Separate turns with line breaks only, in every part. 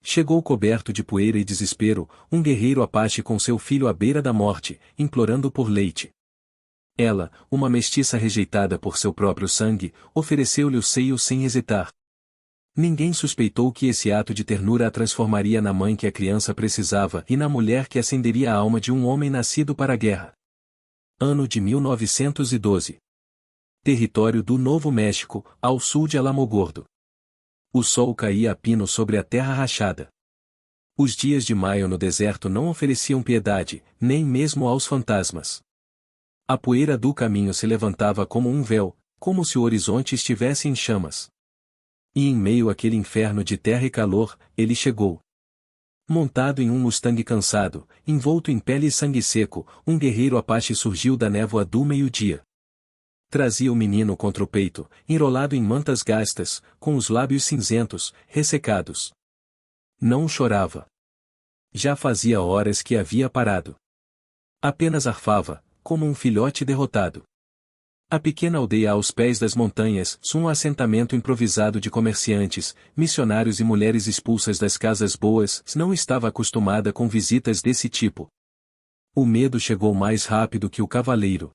Chegou coberto de poeira e desespero, um guerreiro Apache com seu filho à beira da morte, implorando por leite. Ela, uma mestiça rejeitada por seu próprio sangue, ofereceu-lhe o seio sem hesitar. Ninguém suspeitou que esse ato de ternura a transformaria na mãe que a criança precisava e na mulher que acenderia a alma de um homem nascido para a guerra. Ano de 1912. Território do Novo México, ao sul de Alamogordo. O sol caía a pino sobre a terra rachada. Os dias de maio no deserto não ofereciam piedade, nem mesmo aos fantasmas. A poeira do caminho se levantava como um véu, como se o horizonte estivesse em chamas. E em meio àquele inferno de terra e calor, ele chegou. Montado em um Mustang cansado, envolto em pele e sangue seco, um guerreiro Apache surgiu da névoa do meio-dia. Trazia o menino contra o peito, enrolado em mantas gastas, com os lábios cinzentos, ressecados. Não chorava. Já fazia horas que havia parado. Apenas arfava, como um filhote derrotado. A pequena aldeia aos pés das montanhas, um assentamento improvisado de comerciantes, missionários e mulheres expulsas das casas boas, não estava acostumada com visitas desse tipo. O medo chegou mais rápido que o cavaleiro.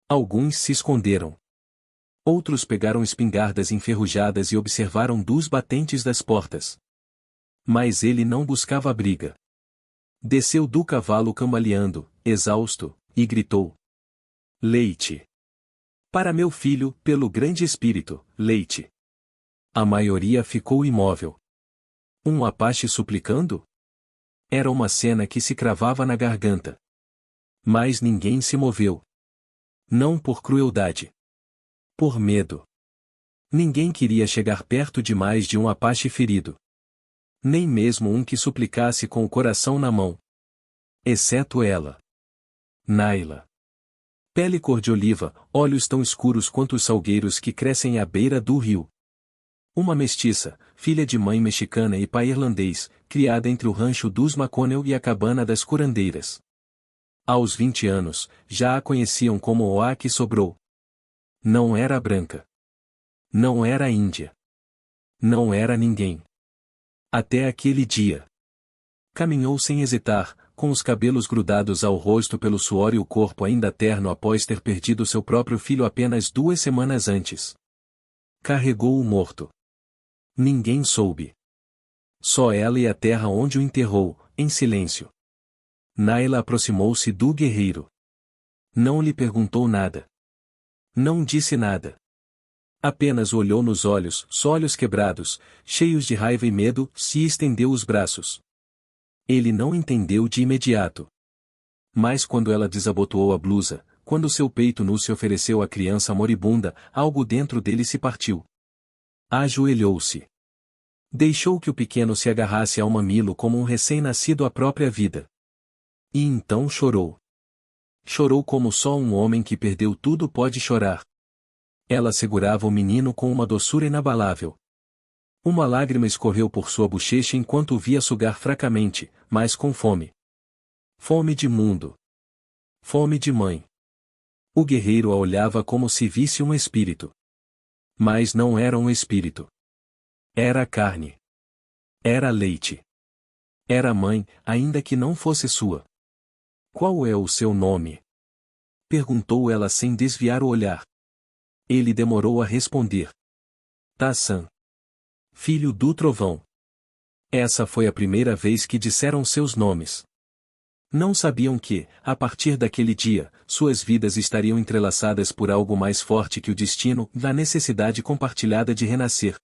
Alguns se esconderam. Outros pegaram espingardas enferrujadas e observaram dos batentes das portas. Mas ele não buscava a briga. Desceu do cavalo cambaleando, exausto, e gritou: leite! Para meu filho, pelo grande espírito, leite! A maioria ficou imóvel. Um Apache suplicando? Era uma cena que se cravava na garganta. Mas ninguém se moveu. Não por crueldade. Por medo. Ninguém queria chegar perto demais de um Apache ferido. Nem mesmo um que suplicasse com o coração na mão. Exceto ela. Naila. Pele cor de oliva, olhos tão escuros quanto os salgueiros que crescem à beira do rio. Uma mestiça, filha de mãe mexicana e pai irlandês, criada entre o rancho dos McConnell e a cabana das curandeiras. Aos 20 anos, já a conheciam como Oá que sobrou. Não era branca. Não era índia. Não era ninguém. Até aquele dia. Caminhou sem hesitar, com os cabelos grudados ao rosto pelo suor e o corpo ainda terno após ter perdido seu próprio filho apenas 2 semanas antes. Carregou o morto. Ninguém soube. Só ela e a terra onde o enterrou, em silêncio. Naila aproximou-se do guerreiro. Não lhe perguntou nada. Não disse nada. Apenas o olhou nos olhos, olhos quebrados, cheios de raiva e medo, se estendeu os braços. Ele não entendeu de imediato. Mas quando ela desabotoou a blusa, quando seu peito nu se ofereceu à criança moribunda, algo dentro dele se partiu. Ajoelhou-se. Deixou que o pequeno se agarrasse ao mamilo como um recém-nascido à própria vida. E então chorou. Chorou como só um homem que perdeu tudo pode chorar. Ela segurava o menino com uma doçura inabalável. Uma lágrima escorreu por sua bochecha enquanto o via sugar fracamente, mas com fome. Fome de mundo. Fome de mãe. O guerreiro a olhava como se visse um espírito. Mas não era um espírito. Era carne. Era leite. Era mãe, ainda que não fosse sua. Qual é o seu nome? Perguntou ela sem desviar o olhar. Ele demorou a responder. Tassan. Filho do trovão. Essa foi a primeira vez que disseram seus nomes. Não sabiam que, a partir daquele dia, suas vidas estariam entrelaçadas por algo mais forte que o destino, da necessidade compartilhada de renascer.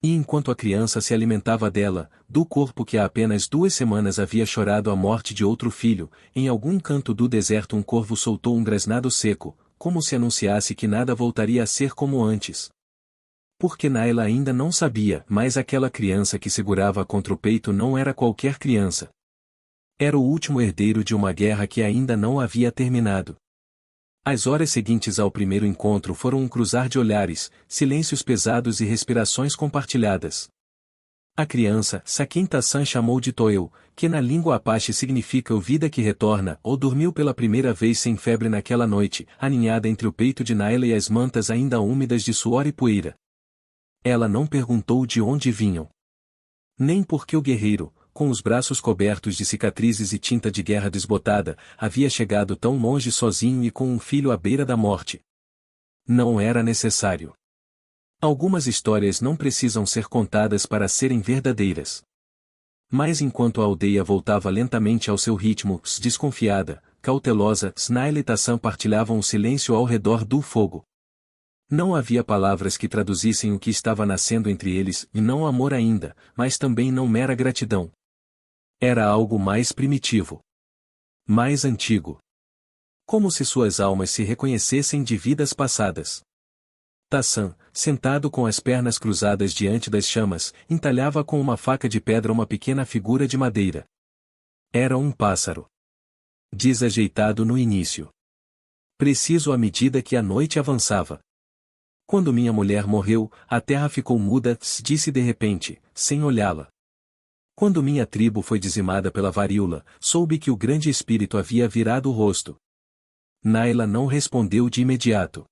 E enquanto a criança se alimentava dela, do corpo que há apenas 2 semanas havia chorado a morte de outro filho, em algum canto do deserto um corvo soltou um grasnado seco, como se anunciasse que nada voltaria a ser como antes. Porque Naila ainda não sabia, mas aquela criança que segurava contra o peito não era qualquer criança. Era o último herdeiro de uma guerra que ainda não havia terminado. As horas seguintes ao primeiro encontro foram um cruzar de olhares, silêncios pesados e respirações compartilhadas. A criança, Sakin Tassan chamou de Toeu, que na língua Apache significa o vida que retorna, ou dormiu pela primeira vez sem febre naquela noite, aninhada entre o peito de Naila e as mantas ainda úmidas de suor e poeira. Ela não perguntou de onde vinham. Nem porque o guerreiro, com os braços cobertos de cicatrizes e tinta de guerra desbotada, havia chegado tão longe sozinho e com um filho à beira da morte. Não era necessário. Algumas histórias não precisam ser contadas para serem verdadeiras. Mas enquanto a aldeia voltava lentamente ao seu ritmo, desconfiada, cautelosa, Snail e Tassan partilhavam o silêncio ao redor do fogo. Não havia palavras que traduzissem o que estava nascendo entre eles, e não amor ainda, mas também não mera gratidão. Era algo mais primitivo. Mais antigo. Como se suas almas se reconhecessem de vidas passadas. Tassan, sentado com as pernas cruzadas diante das chamas, entalhava com uma faca de pedra uma pequena figura de madeira. Era um pássaro. Desajeitado no início. Preciso à medida que a noite avançava. Quando minha mulher morreu, a terra ficou muda, disse de repente, sem olhá-la. Quando minha tribo foi dizimada pela varíola, soube que o grande espírito havia virado o rosto. Naila não respondeu de imediato.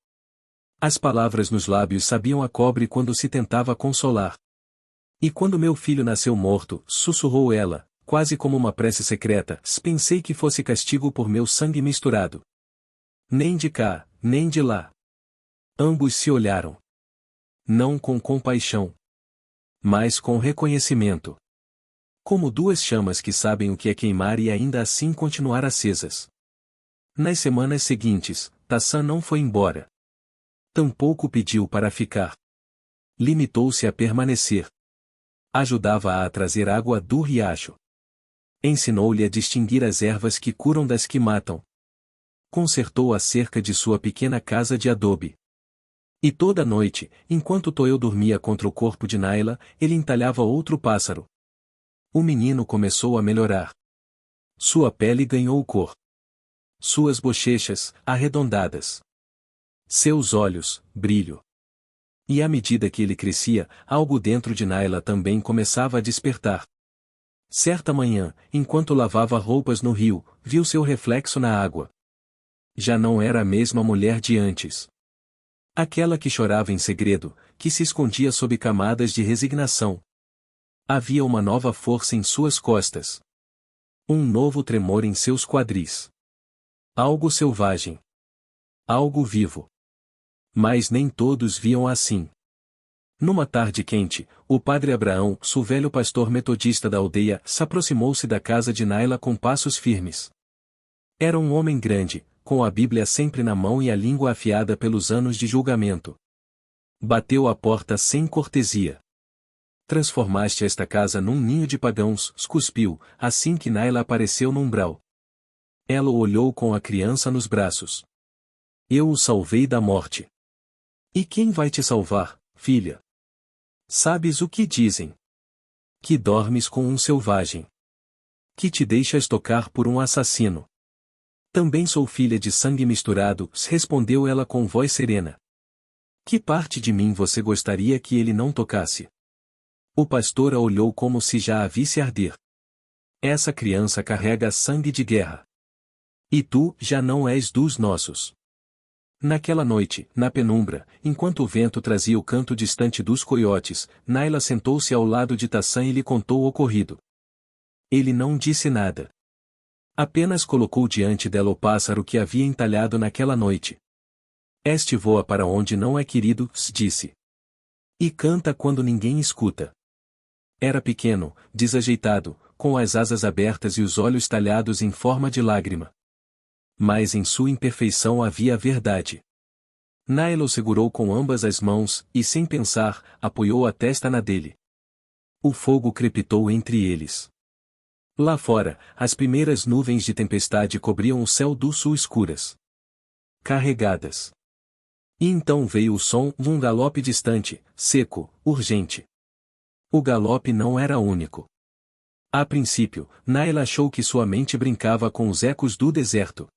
As palavras nos lábios sabiam a cobre quando se tentava consolar. E quando meu filho nasceu morto, sussurrou ela, quase como uma prece secreta, pensei que fosse castigo por meu sangue misturado. Nem de cá, nem de lá. Ambos se olharam. Não com compaixão, mas com reconhecimento. Como duas chamas que sabem o que é queimar e ainda assim continuar acesas. Nas semanas seguintes, Tassan não foi embora. Tampouco pediu para ficar. Limitou-se a permanecer. Ajudava-a a trazer água do riacho. Ensinou-lhe a distinguir as ervas que curam das que matam. Consertou a cerca de sua pequena casa de adobe. E toda noite, enquanto Toel dormia contra o corpo de Naila, ele entalhava outro pássaro. O menino começou a melhorar. Sua pele ganhou cor. Suas bochechas, arredondadas. Seus olhos, brilho. E à medida que ele crescia, algo dentro de Naila também começava a despertar. Certa manhã, enquanto lavava roupas no rio, viu seu reflexo na água. Já não era a mesma mulher de antes. Aquela que chorava em segredo, que se escondia sob camadas de resignação. Havia uma nova força em suas costas. Um novo tremor em seus quadris. Algo selvagem. Algo vivo. Mas nem todos viam assim. Numa tarde quente, o padre Abraão, o velho pastor metodista da aldeia, se aproximou-se da casa de Naila com passos firmes. Era um homem grande, com a Bíblia sempre na mão e a língua afiada pelos anos de julgamento. Bateu à porta sem cortesia. Transformaste esta casa num ninho de pagãos, cuspiu, assim que Naila apareceu no umbral. Ela o olhou com a criança nos braços. Eu o salvei da morte. E quem vai te salvar, filha? Sabes o que dizem? Que dormes com um selvagem. Que te deixas tocar por um assassino. Também sou filha de sangue misturado, respondeu ela com voz serena. Que parte de mim você gostaria que ele não tocasse? O pastor a olhou como se já a visse arder. Essa criança carrega sangue de guerra. E tu, já não és dos nossos. Naquela noite, na penumbra, enquanto o vento trazia o canto distante dos coiotes, Naila sentou-se ao lado de Tassan e lhe contou o ocorrido. Ele não disse nada. Apenas colocou diante dela o pássaro que havia entalhado naquela noite. Este voa para onde não é querido, disse. E canta quando ninguém escuta. Era pequeno, desajeitado, com as asas abertas e os olhos talhados em forma de lágrima. Mas em sua imperfeição havia a verdade. Naila o segurou com ambas as mãos, e sem pensar, apoiou a testa na dele. O fogo crepitou entre eles. Lá fora, as primeiras nuvens de tempestade cobriam o céu do sul escuras. Carregadas. E então veio o som de um galope distante, seco, urgente. O galope não era único. A princípio, Naila achou que sua mente brincava com os ecos do deserto.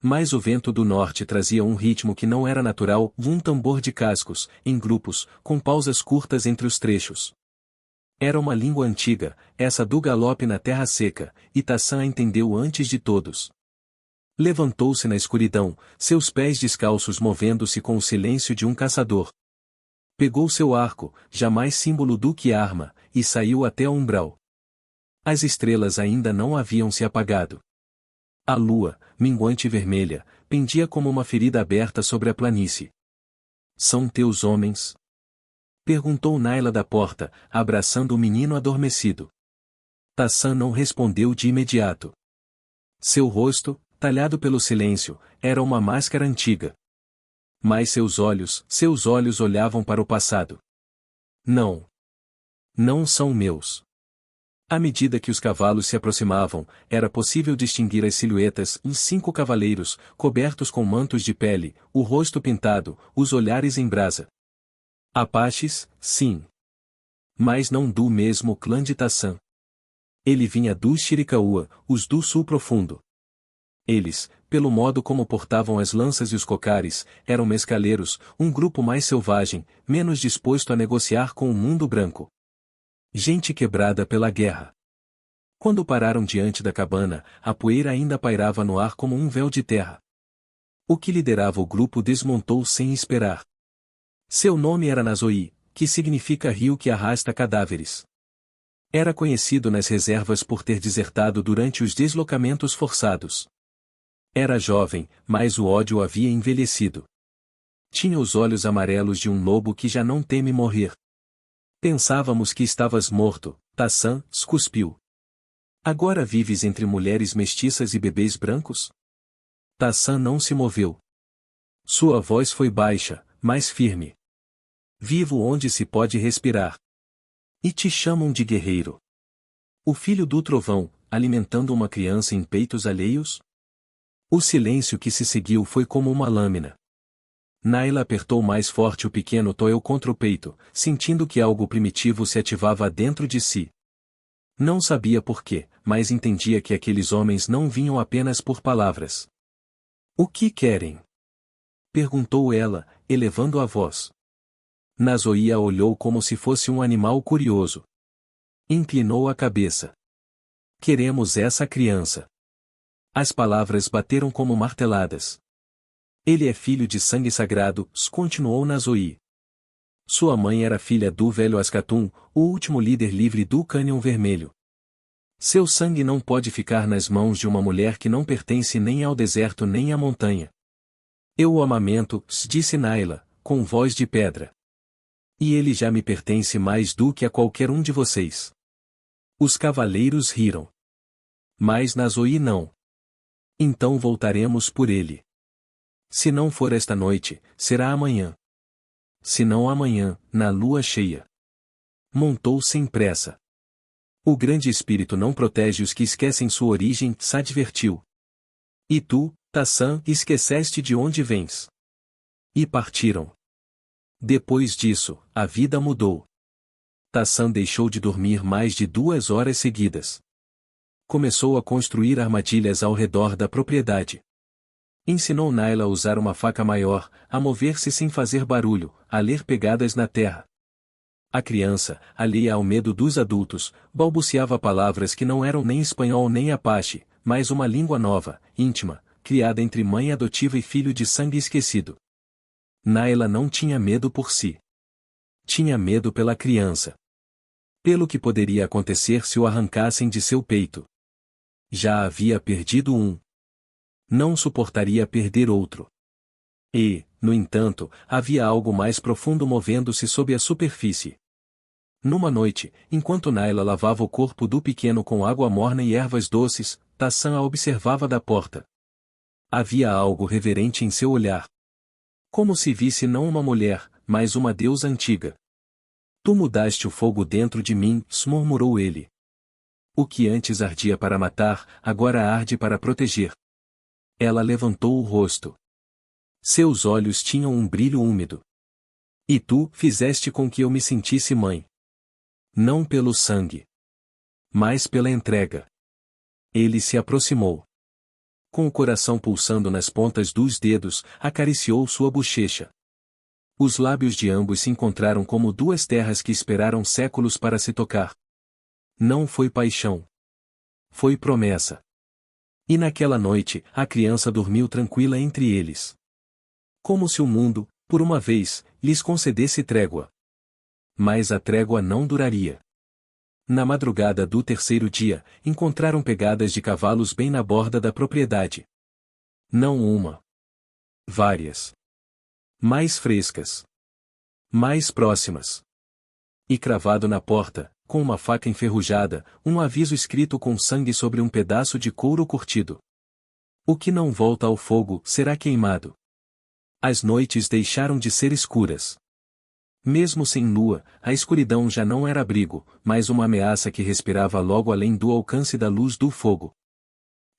Mas o vento do norte trazia um ritmo que não era natural, um tambor de cascos, em grupos, com pausas curtas entre os trechos. Era uma língua antiga, essa do galope na terra seca, e Tassan a entendeu antes de todos. Levantou-se na escuridão, seus pés descalços movendo-se com o silêncio de um caçador. Pegou seu arco, jamais símbolo do que arma, e saiu até o umbral. As estrelas ainda não haviam se apagado. A lua, minguante e vermelha, pendia como uma ferida aberta sobre a planície. São teus homens? Perguntou Naila da porta, abraçando o menino adormecido. Tassan não respondeu de imediato. Seu rosto, talhado pelo silêncio, era uma máscara antiga. Mas seus olhos olhavam para o passado. Não. Não são meus. À medida que os cavalos se aproximavam, era possível distinguir as silhuetas em 5 cavaleiros, cobertos com mantos de pele, o rosto pintado, os olhares em brasa. Apaches, sim. Mas não do mesmo clã de Tassan. Ele vinha dos Chiricaua, os do Sul Profundo. Eles, pelo modo como portavam as lanças e os cocares, eram mescaleiros, um grupo mais selvagem, menos disposto a negociar com o mundo branco. Gente quebrada pela guerra. Quando pararam diante da cabana, a poeira ainda pairava no ar como um véu de terra. O que liderava o grupo desmontou sem esperar. Seu nome era Nazoi, que significa rio que arrasta cadáveres. Era conhecido nas reservas por ter desertado durante os deslocamentos forçados. Era jovem, mas o ódio o havia envelhecido. Tinha os olhos amarelos de um lobo que já não teme morrer. Pensávamos que estavas morto, Tassan, cuspiu. Agora vives entre mulheres mestiças e bebês brancos? Tassan não se moveu. Sua voz foi baixa, mas firme. Vivo onde se pode respirar. E te chamam de guerreiro. O filho do trovão, alimentando uma criança em peitos alheios? O silêncio que se seguiu foi como uma lâmina. Naila apertou mais forte o pequeno Toel contra o peito, sentindo que algo primitivo se ativava dentro de si. Não sabia por quê, mas entendia que aqueles homens não vinham apenas por palavras. O que querem? Perguntou ela, elevando a voz. Nazoi a olhou como se fosse um animal curioso. Inclinou a cabeça. Queremos essa criança. As palavras bateram como marteladas. Ele é filho de sangue sagrado, continuou Nazoi. Sua mãe era filha do velho Ascatum, o último líder livre do Cânion Vermelho. Seu sangue não pode ficar nas mãos de uma mulher que não pertence nem ao deserto nem à montanha. Eu o amamento, disse Naila, com voz de pedra. E ele já me pertence mais do que a qualquer um de vocês. Os cavaleiros riram. Mas Nazoi não. Então voltaremos por ele. Se não for esta noite, será amanhã. Se não amanhã, na lua cheia. Montou sem pressa. O grande espírito não protege os que esquecem sua origem, se advertiu. E tu, Tassan, esqueceste de onde vens. E partiram. Depois disso, a vida mudou. Tassan deixou de dormir mais de 2 horas seguidas. Começou a construir armadilhas ao redor da propriedade. Ensinou Naila a usar uma faca maior, a mover-se sem fazer barulho, a ler pegadas na terra. A criança, alheia ao medo dos adultos, balbuciava palavras que não eram nem espanhol nem apache, mas uma língua nova, íntima, criada entre mãe adotiva e filho de sangue esquecido. Naila não tinha medo por si. Tinha medo pela criança. Pelo que poderia acontecer se o arrancassem de seu peito. Já havia perdido um. Não suportaria perder outro. E, no entanto, havia algo mais profundo movendo-se sob a superfície. Numa noite, enquanto Naila lavava o corpo do pequeno com água morna e ervas doces, Tassan a observava da porta. Havia algo reverente em seu olhar. Como se visse não uma mulher, mas uma deusa antiga. Tu mudaste o fogo dentro de mim, murmurou ele. O que antes ardia para matar, agora arde para proteger. Ela levantou o rosto. Seus olhos tinham um brilho úmido. E tu fizeste com que eu me sentisse mãe. Não pelo sangue, mas pela entrega. Ele se aproximou. Com o coração pulsando nas pontas dos dedos, acariciou sua bochecha. Os lábios de ambos se encontraram como 2 terras que esperaram séculos para se tocar. Não foi paixão. Foi promessa. E naquela noite, a criança dormiu tranquila entre eles. Como se o mundo, por uma vez, lhes concedesse trégua. Mas a trégua não duraria. Na madrugada do terceiro dia, encontraram pegadas de cavalos bem na borda da propriedade. Não uma. Várias. Mais frescas. Mais próximas. E cravado na porta, com uma faca enferrujada, um aviso escrito com sangue sobre um pedaço de couro curtido. O que não volta ao fogo será queimado. As noites deixaram de ser escuras. Mesmo sem lua, a escuridão já não era abrigo, mas uma ameaça que respirava logo além do alcance da luz do fogo.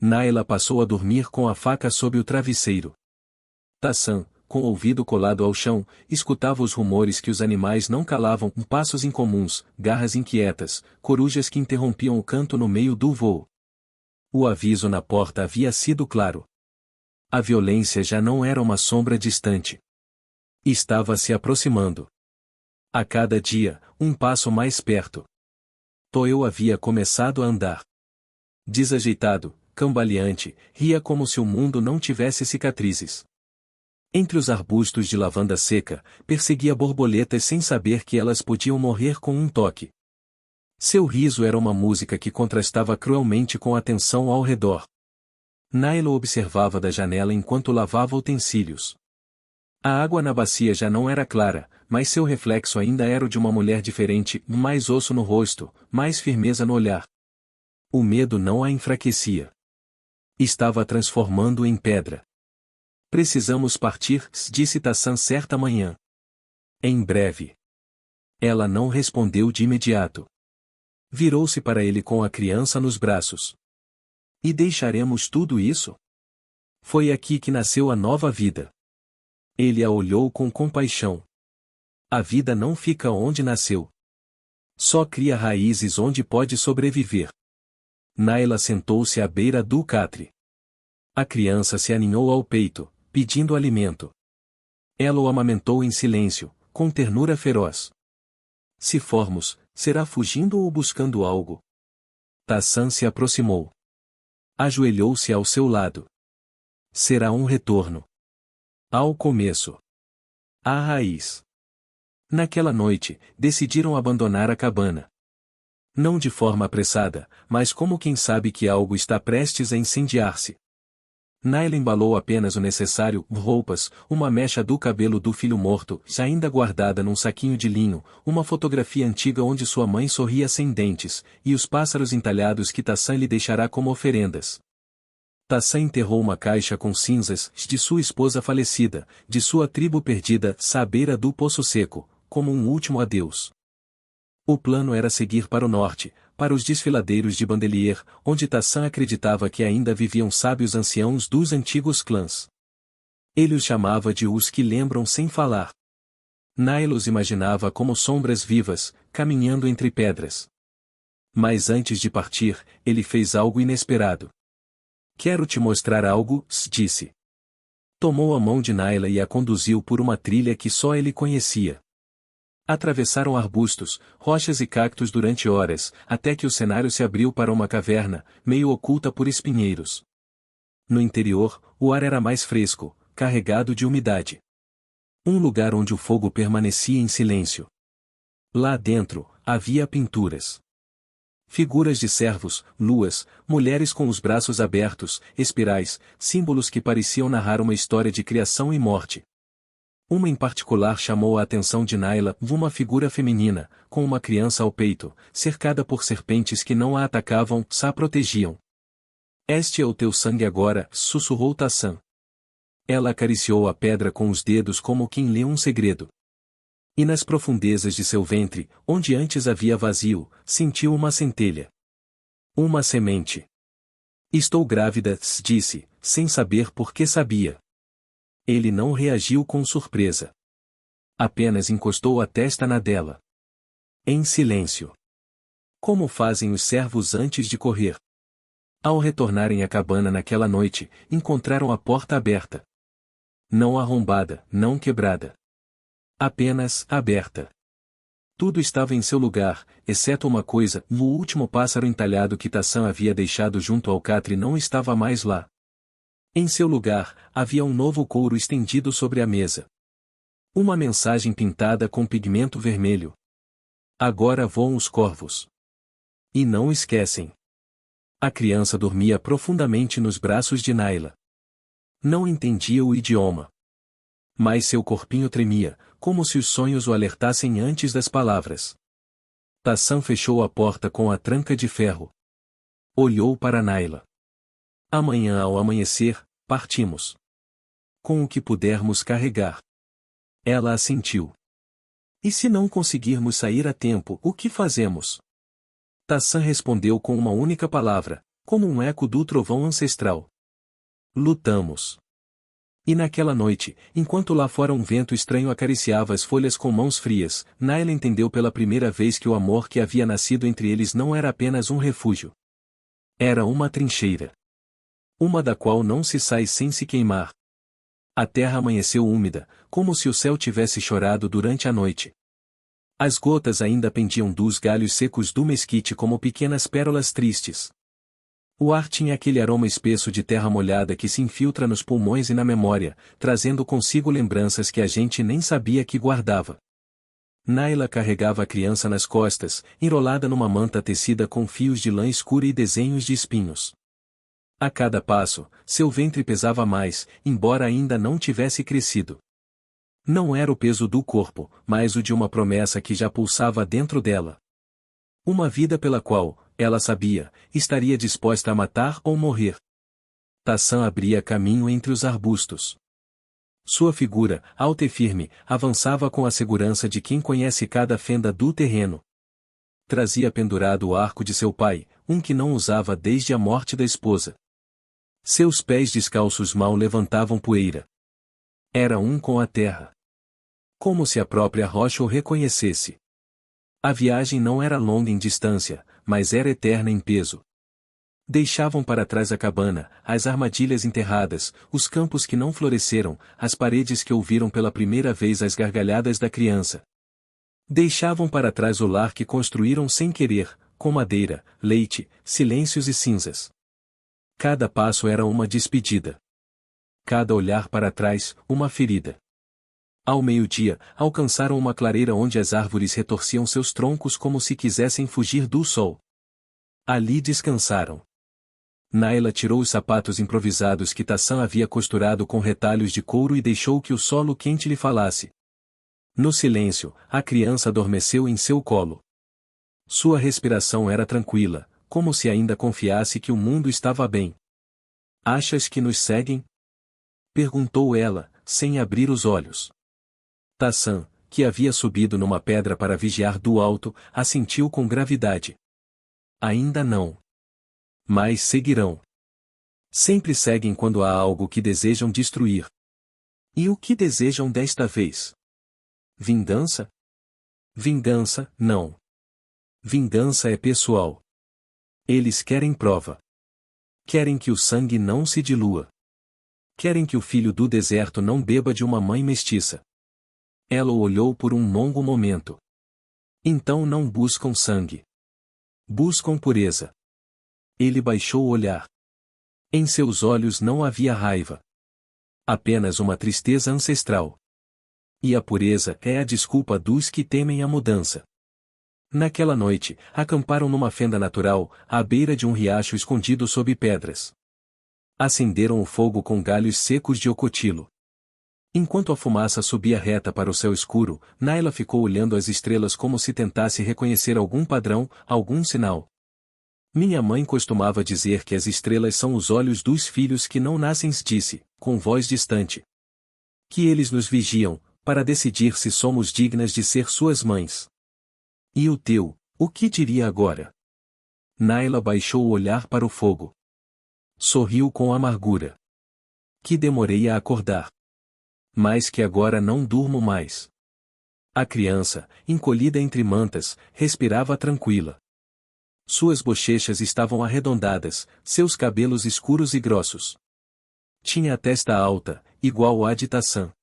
Nayla passou a dormir com a faca sob o travesseiro. Tassan, com o ouvido colado ao chão, escutava os rumores que os animais não calavam, passos incomuns, garras inquietas, corujas que interrompiam o canto no meio do voo. O aviso na porta havia sido claro. A violência já não era uma sombra distante. Estava se aproximando. A cada dia, um passo mais perto. Toel havia começado a andar. Desajeitado, cambaleante, ria como se o mundo não tivesse cicatrizes. Entre os arbustos de lavanda seca, perseguia borboletas sem saber que elas podiam morrer com um toque. Seu riso era uma música que contrastava cruelmente com a tensão ao redor. Nayla observava da janela enquanto lavava utensílios. A água na bacia já não era clara, mas seu reflexo ainda era o de uma mulher diferente, mais osso no rosto, mais firmeza no olhar. O medo não a enfraquecia. Estava transformando em pedra. Precisamos partir, disse Tassan certa manhã. Em breve. Ela não respondeu de imediato. Virou-se para ele com a criança nos braços. E deixaremos tudo isso? Foi aqui que nasceu a nova vida. Ele a olhou com compaixão. A vida não fica onde nasceu. Só cria raízes onde pode sobreviver. Nayla sentou-se à beira do catre. A criança se aninhou ao peito, pedindo alimento. Ela o amamentou em silêncio, com ternura feroz. Se formos, será fugindo ou buscando algo? Tassan se aproximou. Ajoelhou-se ao seu lado. Será um retorno. Ao começo. À raiz. Naquela noite, decidiram abandonar a cabana. Não de forma apressada, mas como quem sabe que algo está prestes a incendiar-se. Nayla embalou apenas o necessário, roupas, uma mecha do cabelo do filho morto, ainda guardada num saquinho de linho, uma fotografia antiga onde sua mãe sorria sem dentes, e os pássaros entalhados que Tassan lhe deixará como oferendas. Tassan enterrou uma caixa com cinzas de sua esposa falecida, de sua tribo perdida, à beira do Poço Seco, como um último adeus. O plano era seguir para o norte, para os desfiladeiros de Bandelier, onde Tassan acreditava que ainda viviam sábios anciãos dos antigos clãs. Ele os chamava de os que lembram sem falar. Nayla os imaginava como sombras vivas, caminhando entre pedras. Mas antes de partir, ele fez algo inesperado. Quero te mostrar algo, disse. Tomou a mão de Nayla e a conduziu por uma trilha que só ele conhecia. Atravessaram arbustos, rochas e cactos durante horas, até que o cenário se abriu para uma caverna, meio oculta por espinheiros. No interior, o ar era mais fresco, carregado de umidade. Um lugar onde o fogo permanecia em silêncio. Lá dentro, havia pinturas. Figuras de servos, luas, mulheres com os braços abertos, espirais, símbolos que pareciam narrar uma história de criação e morte. Uma em particular chamou a atenção de Nayla, uma figura feminina, com uma criança ao peito, cercada por serpentes que não a atacavam, a protegiam. Este é o teu sangue agora, sussurrou Tassan. Ela acariciou a pedra com os dedos como quem lê um segredo. E nas profundezas de seu ventre, onde antes havia vazio, sentiu uma centelha. Uma semente. Estou grávida, disse, sem saber por que sabia. Ele não reagiu com surpresa. Apenas encostou a testa na dela. Em silêncio. Como fazem os servos antes de correr? Ao retornarem à cabana naquela noite, encontraram a porta aberta. Não arrombada, não quebrada. Apenas aberta. Tudo estava em seu lugar, exceto uma coisa: o último pássaro entalhado que Tassan havia deixado junto ao catre não estava mais lá. Em seu lugar, havia um novo couro estendido sobre a mesa. Uma mensagem pintada com pigmento vermelho. Agora voam os corvos. E não esquecem. A criança dormia profundamente nos braços de Naila. Não entendia o idioma. Mas seu corpinho tremia, como se os sonhos o alertassem antes das palavras. Tassan fechou a porta com a tranca de ferro. Olhou para Naila. Amanhã ao amanhecer, partimos. Com o que pudermos carregar. Ela assentiu. E se não conseguirmos sair a tempo, o que fazemos? Tassan respondeu com uma única palavra, como um eco do trovão ancestral. Lutamos. E naquela noite, enquanto lá fora um vento estranho acariciava as folhas com mãos frias, Naila entendeu pela primeira vez que o amor que havia nascido entre eles não era apenas um refúgio. Era uma trincheira. Uma da qual não se sai sem se queimar. A terra amanheceu úmida, como se o céu tivesse chorado durante a noite. As gotas ainda pendiam dos galhos secos do mesquite como pequenas pérolas tristes. O ar tinha aquele aroma espesso de terra molhada que se infiltra nos pulmões e na memória, trazendo consigo lembranças que a gente nem sabia que guardava. Naila carregava a criança nas costas, enrolada numa manta tecida com fios de lã escura e desenhos de espinhos. A cada passo, seu ventre pesava mais, embora ainda não tivesse crescido. Não era o peso do corpo, mas o de uma promessa que já pulsava dentro dela. Uma vida pela qual, ela sabia, estaria disposta a matar ou morrer. Tassan abria caminho entre os arbustos. Sua figura, alta e firme, avançava com a segurança de quem conhece cada fenda do terreno. Trazia pendurado o arco de seu pai, um que não usava desde a morte da esposa. Seus pés descalços mal levantavam poeira. Era um com a terra. Como se a própria rocha o reconhecesse. A viagem não era longa em distância, mas era eterna em peso. Deixavam para trás a cabana, as armadilhas enterradas, os campos que não floresceram, as paredes que ouviram pela primeira vez as gargalhadas da criança. Deixavam para trás o lar que construíram sem querer, com madeira, leite, silêncios e cinzas. Cada passo era uma despedida. Cada olhar para trás, uma ferida. Ao meio-dia, alcançaram uma clareira onde as árvores retorciam seus troncos como se quisessem fugir do sol. Ali descansaram. Naila tirou os sapatos improvisados que Tassan havia costurado com retalhos de couro e deixou que o solo quente lhe falasse. No silêncio, a criança adormeceu em seu colo. Sua respiração era tranquila, como se ainda confiasse que o mundo estava bem. Achas que nos seguem? Perguntou ela, sem abrir os olhos. Tassan, que havia subido numa pedra para vigiar do alto, assentiu com gravidade. Ainda não. Mas seguirão. Sempre seguem quando há algo que desejam destruir. E o que desejam desta vez? Vingança? Vingança, não. Vingança é pessoal. Eles querem prova. Querem que o sangue não se dilua. Querem que o filho do deserto não beba de uma mãe mestiça. Ela o olhou por um longo momento. Então não buscam sangue. Buscam pureza. Ele baixou o olhar. Em seus olhos não havia raiva. Apenas uma tristeza ancestral. E a pureza é a desculpa dos que temem a mudança. Naquela noite, acamparam numa fenda natural, à beira de um riacho escondido sob pedras. Acenderam o fogo com galhos secos de ocotilo. Enquanto a fumaça subia reta para o céu escuro, Naila ficou olhando as estrelas como se tentasse reconhecer algum padrão, algum sinal. Minha mãe costumava dizer que as estrelas são os olhos dos filhos que não nascem, disse, com voz distante. Que eles nos vigiam, para decidir se somos dignas de ser suas mães. E o teu, o que diria agora? Naila baixou o olhar para o fogo. Sorriu com amargura. Que demorei a acordar. Mas que agora não durmo mais. A criança, encolhida entre mantas, respirava tranquila. Suas bochechas estavam arredondadas, seus cabelos escuros e grossos. Tinha a testa alta, igual à de Tassan.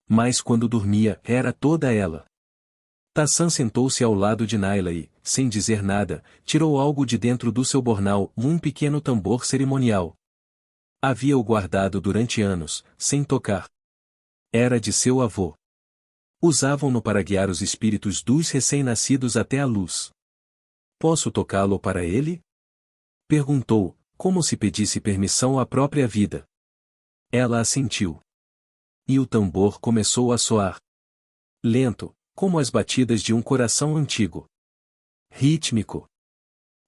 Mas quando dormia, era toda ela. Tassan sentou-se ao lado de Naila e, sem dizer nada, tirou algo de dentro do seu bornal, um pequeno tambor cerimonial. Havia-o guardado durante anos, sem tocar. Era de seu avô. Usavam-no para guiar os espíritos dos recém-nascidos até a luz. Posso tocá-lo para ele? Perguntou, como se pedisse permissão à própria vida. Ela assentiu. E o tambor começou a soar. Lento, como as batidas de um coração antigo. Rítmico.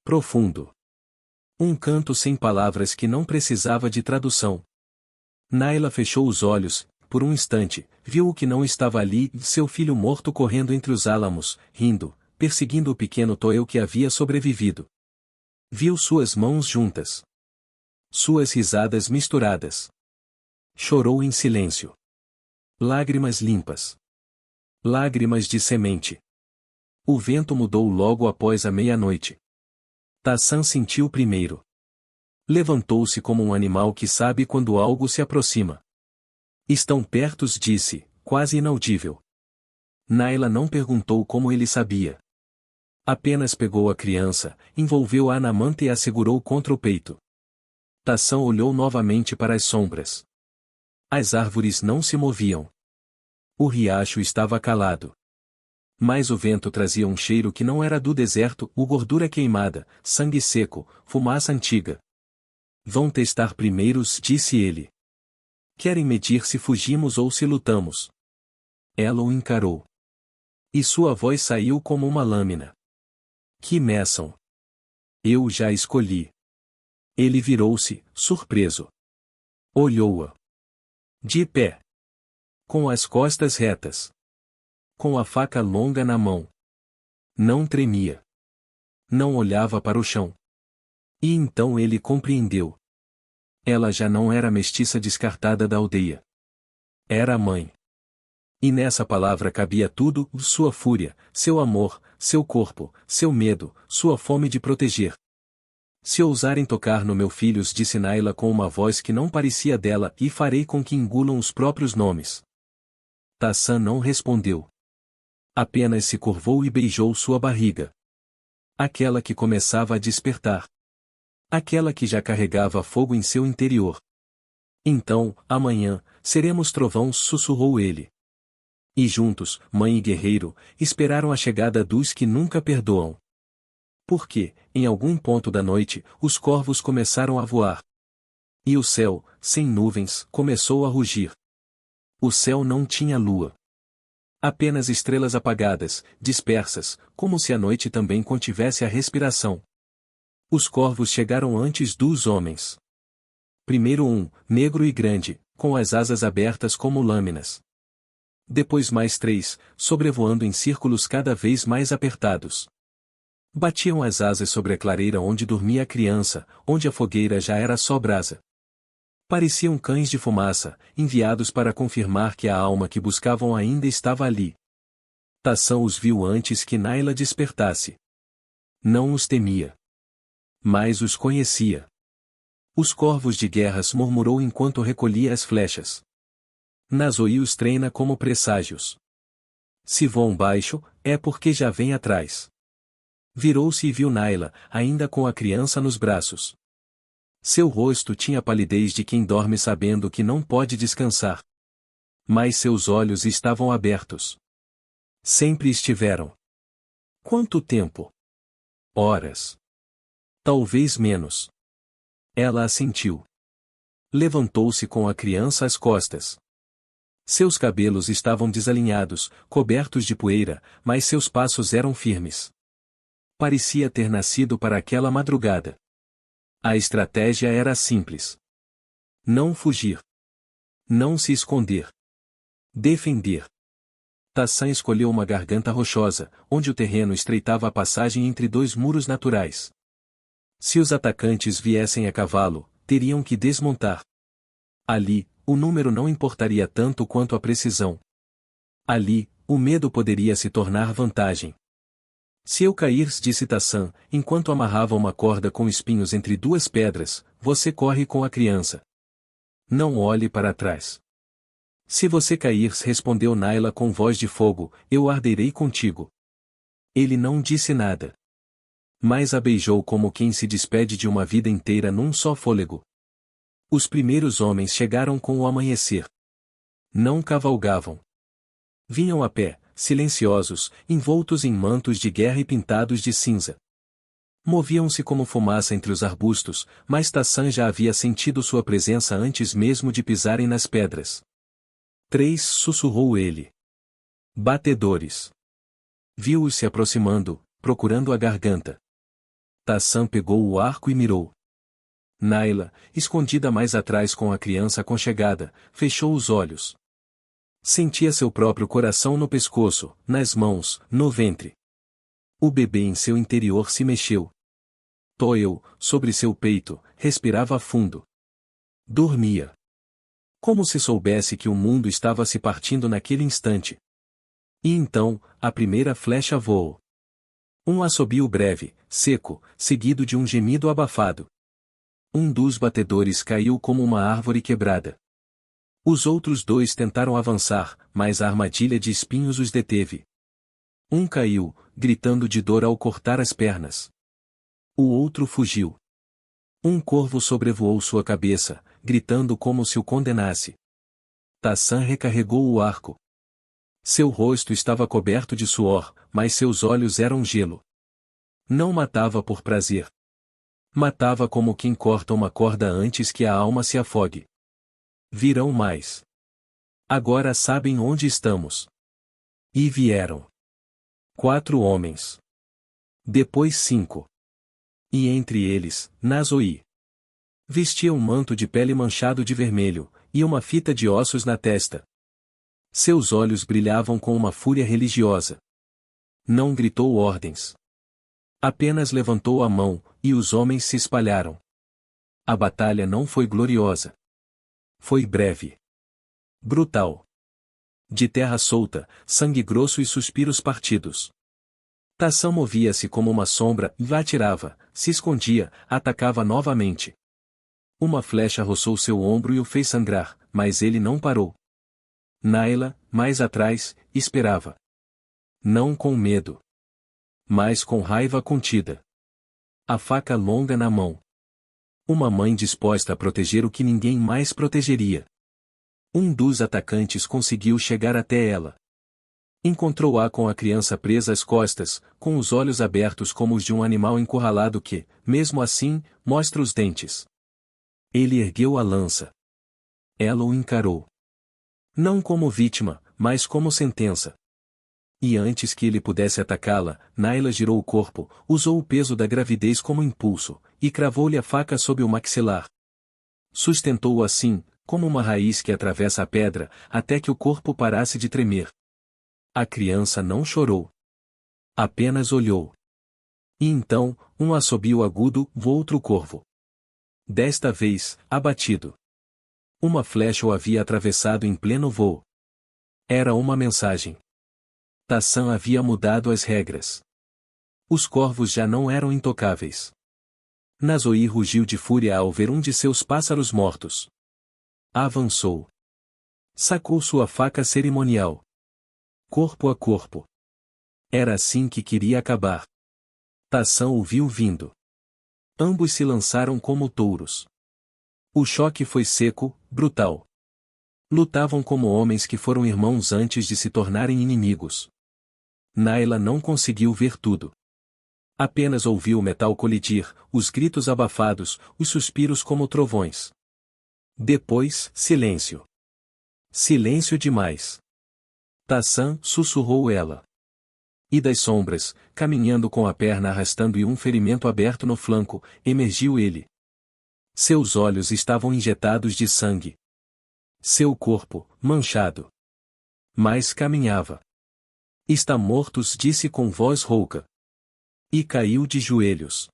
Profundo. Um canto sem palavras que não precisava de tradução. Naila fechou os olhos, por um instante, viu o que não estava ali, seu filho morto correndo entre os álamos, rindo, perseguindo o pequeno Toel que havia sobrevivido. Viu suas mãos juntas. Suas risadas misturadas. Chorou em silêncio. Lágrimas limpas. Lágrimas de semente. O vento mudou logo após a meia-noite. Tassan sentiu primeiro. Levantou-se como um animal que sabe quando algo se aproxima. Estão pertos, disse, quase inaudível. Naila não perguntou como ele sabia. Apenas pegou a criança, envolveu-a na manta e a segurou contra o peito. Tassan olhou novamente para as sombras. As árvores não se moviam. O riacho estava calado. Mas o vento trazia um cheiro que não era do deserto, gordura queimada, sangue seco, fumaça antiga. Vão testar primeiros, disse ele. Querem medir se fugimos ou se lutamos. Ela o encarou. E sua voz saiu como uma lâmina. Que meçam. Eu já escolhi. Ele virou-se, surpreso. Olhou-a. De pé. Com as costas retas. Com a faca longa na mão. Não tremia. Não olhava para o chão. E então ele compreendeu. Ela já não era a mestiça descartada da aldeia. Era a mãe. E nessa palavra cabia tudo, sua fúria, seu amor, seu corpo, seu medo, sua fome de proteger. Se ousarem tocar no meu filho, disse Naila com uma voz que não parecia dela, e farei com que engulam os próprios nomes. Tassan não respondeu. Apenas se curvou e beijou sua barriga. Aquela que começava a despertar. Aquela que já carregava fogo em seu interior. Então, amanhã, seremos trovões, sussurrou ele. E juntos, mãe e guerreiro, esperaram a chegada dos que nunca perdoam. Porque, em algum ponto da noite, os corvos começaram a voar. E o céu, sem nuvens, começou a rugir. O céu não tinha lua. Apenas estrelas apagadas, dispersas, como se a noite também contivesse a respiração. Os corvos chegaram antes dos homens. Primeiro um, negro e grande, com as asas abertas como lâminas. Depois mais 3, sobrevoando em círculos cada vez mais apertados. Batiam as asas sobre a clareira onde dormia a criança, onde a fogueira já era só brasa. Pareciam cães de fumaça, enviados para confirmar que a alma que buscavam ainda estava ali. Tassan os viu antes que Naila despertasse. Não os temia. Mas os conhecia. Os corvos de guerras, murmurou enquanto recolhia as flechas. Nazoí os treina como presságios. Se voam baixo, é porque já vem atrás. Virou-se e viu Naila, ainda com a criança nos braços. Seu rosto tinha a palidez de quem dorme sabendo que não pode descansar. Mas seus olhos estavam abertos. Sempre estiveram. Quanto tempo? Horas. Talvez menos. Ela assentiu. Levantou-se com a criança às costas. Seus cabelos estavam desalinhados, cobertos de poeira, mas seus passos eram firmes. Parecia ter nascido para aquela madrugada. A estratégia era simples. Não fugir. Não se esconder. Defender. Tassan escolheu uma garganta rochosa, onde o terreno estreitava a passagem entre dois muros naturais. Se os atacantes viessem a cavalo, teriam que desmontar. Ali, o número não importaria tanto quanto a precisão. Ali, o medo poderia se tornar vantagem. Se eu cair, disse Tassan, enquanto amarrava uma corda com espinhos entre duas pedras, você corre com a criança. Não olhe para trás. Se você cair, respondeu Naila com voz de fogo, eu arderei contigo. Ele não disse nada. Mas a beijou como quem se despede de uma vida inteira num só fôlego. Os primeiros homens chegaram com o amanhecer. Não cavalgavam. Vinham a pé, silenciosos, envoltos em mantos de guerra e pintados de cinza. Moviam-se como fumaça entre os arbustos, mas Tassan já havia sentido sua presença antes mesmo de pisarem nas pedras. 3, sussurrou ele. Batedores. Viu-os se aproximando, procurando a garganta. Tassan pegou o arco e mirou. Naila, escondida mais atrás com a criança aconchegada, fechou os olhos. Sentia seu próprio coração no pescoço, nas mãos, no ventre. O bebê em seu interior se mexeu. Toel, sobre seu peito, respirava fundo. Dormia. Como se soubesse que o mundo estava se partindo naquele instante. E então, a primeira flecha voou. Um assobio breve, seco, seguido de um gemido abafado. Um dos batedores caiu como uma árvore quebrada. Os outros 2 tentaram avançar, mas a armadilha de espinhos os deteve. Um caiu, gritando de dor ao cortar as pernas. O outro fugiu. Um corvo sobrevoou sua cabeça, gritando como se o condenasse. Tassan recarregou o arco. Seu rosto estava coberto de suor, mas seus olhos eram gelo. Não matava por prazer. Matava como quem corta uma corda antes que a alma se afogue. Virão mais. Agora sabem onde estamos. E vieram. 4 homens. Depois 5. E entre eles, Nazoi. Vestia um manto de pele manchado de vermelho, e uma fita de ossos na testa. Seus olhos brilhavam com uma fúria religiosa. Não gritou ordens. Apenas levantou a mão, e os homens se espalharam. A batalha não foi gloriosa. Foi breve. Brutal. De terra solta, sangue grosso e suspiros partidos. Tassan movia-se como uma sombra e atirava, se escondia, atacava novamente. Uma flecha roçou seu ombro e o fez sangrar, mas ele não parou. Naila, mais atrás, esperava. Não com medo. Mas com raiva contida. A faca longa na mão. Uma mãe disposta a proteger o que ninguém mais protegeria. Um dos atacantes conseguiu chegar até ela. Encontrou-a com a criança presa às costas, com os olhos abertos como os de um animal encurralado que, mesmo assim, mostra os dentes. Ele ergueu a lança. Ela o encarou. Não como vítima, mas como sentença. E antes que ele pudesse atacá-la, Naila girou o corpo, usou o peso da gravidez como impulso, e cravou-lhe a faca sob o maxilar. Sustentou-o assim, como uma raiz que atravessa a pedra, até que o corpo parasse de tremer. A criança não chorou. Apenas olhou. E então, um assobio agudo, outro corvo. Desta vez, abatido. Uma flecha o havia atravessado em pleno voo. Era uma mensagem. Tassan havia mudado as regras. Os corvos já não eram intocáveis. Nazoi rugiu de fúria ao ver um de seus pássaros mortos. Avançou. Sacou sua faca cerimonial. Corpo a corpo. Era assim que queria acabar. Tassan o viu vindo. Ambos se lançaram como touros. O choque foi seco, brutal. Lutavam como homens que foram irmãos antes de se tornarem inimigos. Naila não conseguiu ver tudo. Apenas ouviu o metal colidir, os gritos abafados, os suspiros como trovões. Depois, silêncio. Silêncio demais. Tassan, sussurrou ela. E das sombras, caminhando com a perna arrastando e um ferimento aberto no flanco, emergiu ele. Seus olhos estavam injetados de sangue. Seu corpo, manchado. Mas caminhava. Está mortos, disse com voz rouca. E caiu de joelhos.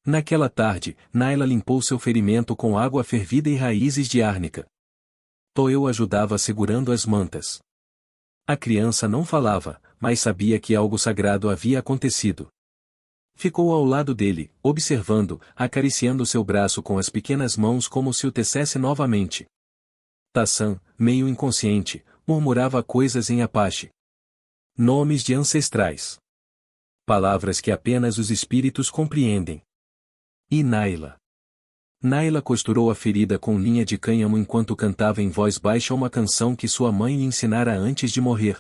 Naquela tarde, Naila limpou seu ferimento com água fervida e raízes de árnica. Toel ajudava segurando as mantas. A criança não falava, mas sabia que algo sagrado havia acontecido. Ficou ao lado dele, observando, acariciando seu braço com as pequenas mãos como se o tecesse novamente. Tassan, meio inconsciente, murmurava coisas em Apache. Nomes de ancestrais. Palavras que apenas os espíritos compreendem. E Naila. Naila costurou a ferida com linha de cânhamo enquanto cantava em voz baixa uma canção que sua mãe lhe ensinara antes de morrer.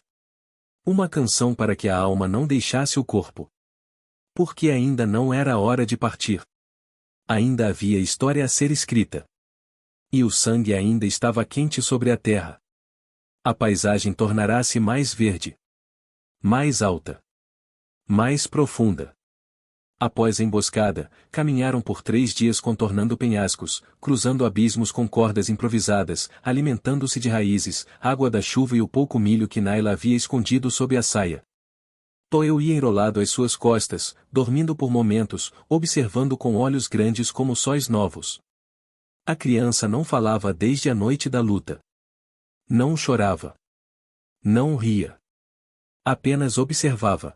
Uma canção para que a alma não deixasse o corpo. Porque ainda não era a hora de partir. Ainda havia história a ser escrita. E o sangue ainda estava quente sobre a terra. A paisagem tornará-se mais verde, mais alta, mais profunda. Após a emboscada, caminharam por 3 dias contornando penhascos, cruzando abismos com cordas improvisadas, alimentando-se de raízes, água da chuva e o pouco milho que Naila havia escondido sob a saia. Toel ia enrolado às suas costas, dormindo por momentos, observando com olhos grandes como sóis novos. A criança não falava desde a noite da luta. Não chorava. Não ria. Apenas observava.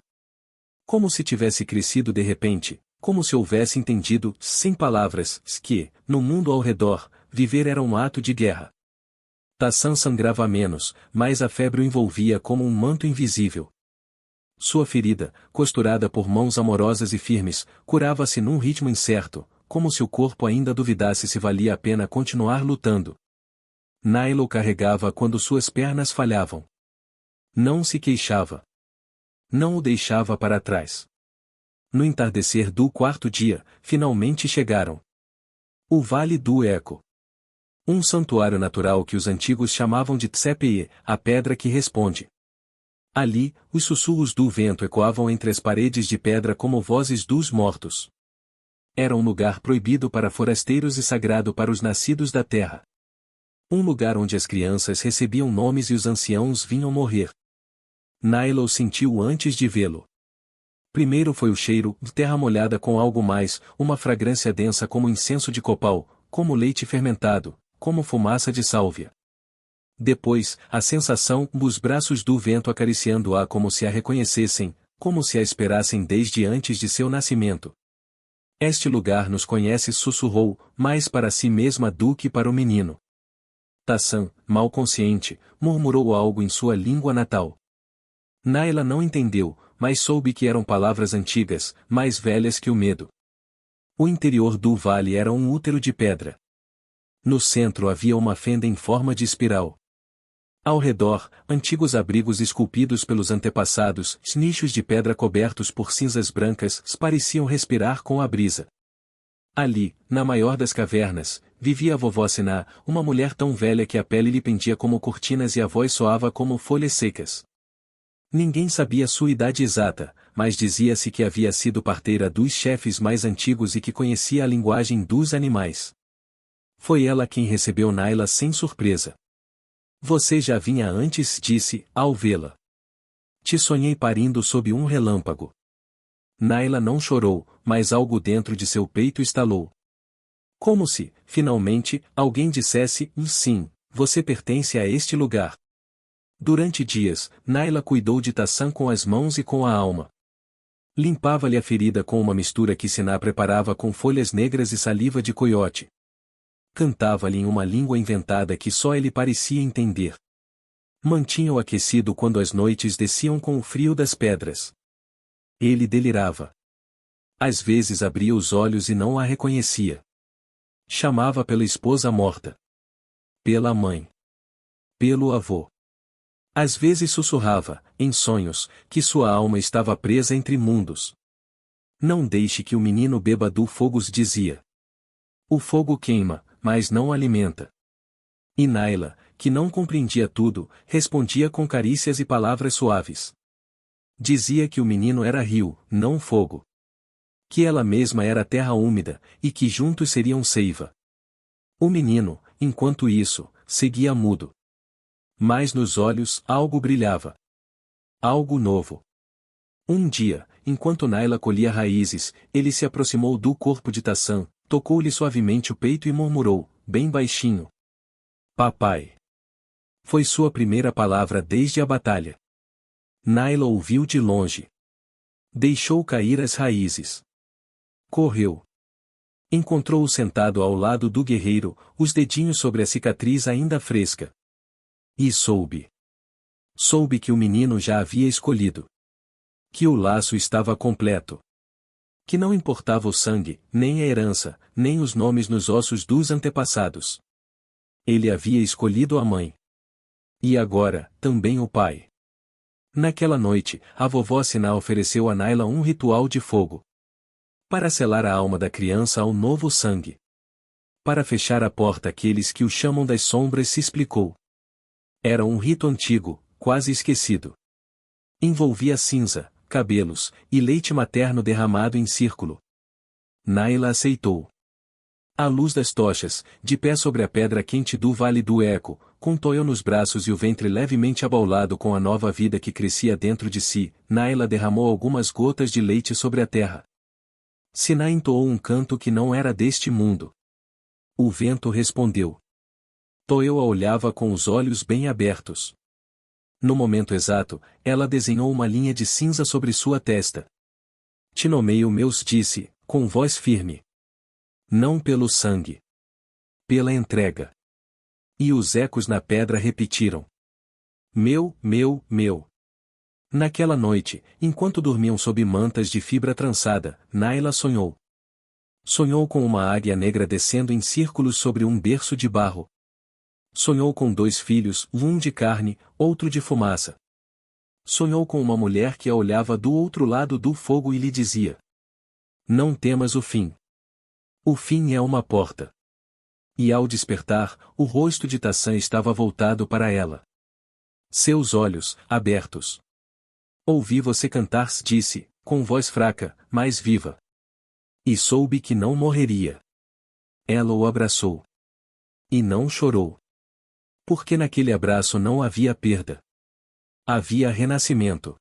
Como se tivesse crescido de repente, como se houvesse entendido, sem palavras, que, no mundo ao redor, viver era um ato de guerra. Tassan sangrava menos, mas a febre o envolvia como um manto invisível. Sua ferida, costurada por mãos amorosas e firmes, curava-se num ritmo incerto, como se o corpo ainda duvidasse se valia a pena continuar lutando. Naila o carregava quando suas pernas falhavam. Não se queixava. Não o deixava para trás. No entardecer do 4º dia, finalmente chegaram. O Vale do Eco. Um santuário natural que os antigos chamavam de Tsepeye, a pedra que responde. Ali, os sussurros do vento ecoavam entre as paredes de pedra como vozes dos mortos. Era um lugar proibido para forasteiros e sagrado para os nascidos da terra. Um lugar onde as crianças recebiam nomes e os anciãos vinham morrer. Naila o sentiu antes de vê-lo. Primeiro foi o cheiro de terra molhada com algo mais, uma fragrância densa como incenso de copal, como leite fermentado, como fumaça de sálvia. Depois, a sensação dos braços do vento acariciando-a como se a reconhecessem, como se a esperassem desde antes de seu nascimento. Este lugar nos conhece, sussurrou, mais para si mesma do que para o menino. Tassan, mal consciente, murmurou algo em sua língua natal. Naila não entendeu, mas soube que eram palavras antigas, mais velhas que o medo. O interior do vale era um útero de pedra. No centro havia uma fenda em forma de espiral. Ao redor, antigos abrigos esculpidos pelos antepassados, nichos de pedra cobertos por cinzas brancas, pareciam respirar com a brisa. Ali, na maior das cavernas, vivia a vovó Siná, uma mulher tão velha que a pele lhe pendia como cortinas e a voz soava como folhas secas. Ninguém sabia sua idade exata, mas dizia-se que havia sido parteira dos chefes mais antigos e que conhecia a linguagem dos animais. Foi ela quem recebeu Naila sem surpresa. Você já vinha antes, disse, ao vê-la. Te sonhei parindo sob um relâmpago. Naila não chorou, mas algo dentro de seu peito estalou. Como se, finalmente, alguém dissesse, sim, você pertence a este lugar. Durante dias, Naila cuidou de Tassan com as mãos e com a alma. Limpava-lhe a ferida com uma mistura que Siná preparava com folhas negras e saliva de coiote. Cantava-lhe em uma língua inventada que só ele parecia entender. Mantinha-o aquecido quando as noites desciam com o frio das pedras. Ele delirava. Às vezes abria os olhos e não a reconhecia. Chamava pela esposa morta. Pela mãe. Pelo avô. Às vezes sussurrava, em sonhos, que sua alma estava presa entre mundos. Não deixe que o menino beba do fogo, dizia. O fogo queima, mas não alimenta. E Naila, que não compreendia tudo, respondia com carícias e palavras suaves. Dizia que o menino era rio, não fogo. Que ela mesma era terra úmida, e que juntos seriam seiva. O menino, enquanto isso, seguia mudo. Mas nos olhos algo brilhava. Algo novo. Um dia, enquanto Naila colhia raízes, ele se aproximou do corpo de Tassan, tocou-lhe suavemente o peito e murmurou, bem baixinho. Papai. Foi sua primeira palavra desde a batalha. Naila ouviu de longe. Deixou cair as raízes. Correu. Encontrou-o sentado ao lado do guerreiro, os dedinhos sobre a cicatriz ainda fresca. E soube. Soube que o menino já havia escolhido. Que o laço estava completo. Que não importava o sangue, nem a herança, nem os nomes nos ossos dos antepassados. Ele havia escolhido a mãe. E agora, também o pai. Naquela noite, a vovó Siná ofereceu a Naila um ritual de fogo. Para selar a alma da criança ao novo sangue. Para fechar a porta àqueles que o chamam das sombras, se explicou. Era um rito antigo, quase esquecido. Envolvia cinza, cabelos, e leite materno derramado em círculo. Naila aceitou. À luz das tochas, de pé sobre a pedra quente do Vale do Eco, com Toyo nos braços e o ventre levemente abaulado com a nova vida que crescia dentro de si, Naila derramou algumas gotas de leite sobre a terra. Siná entoou um canto que não era deste mundo. O vento respondeu. Toyo a olhava com os olhos bem abertos. No momento exato, ela desenhou uma linha de cinza sobre sua testa. Te nomeio meus, disse, com voz firme. Não pelo sangue. Pela entrega. E os ecos na pedra repetiram. Meu, meu, meu. Naquela noite, enquanto dormiam sob mantas de fibra trançada, Naila sonhou. Sonhou com uma águia negra descendo em círculos sobre um berço de barro. Sonhou com 2 filhos, um de carne, outro de fumaça. Sonhou com uma mulher que a olhava do outro lado do fogo e lhe dizia: Não temas o fim. O fim é uma porta. E ao despertar, o rosto de Tassan estava voltado para ela. Seus olhos, abertos. Ouvi você cantar, disse, com voz fraca, mas viva. E soube que não morreria. Ela o abraçou. E não chorou. Porque naquele abraço não havia perda. Havia renascimento.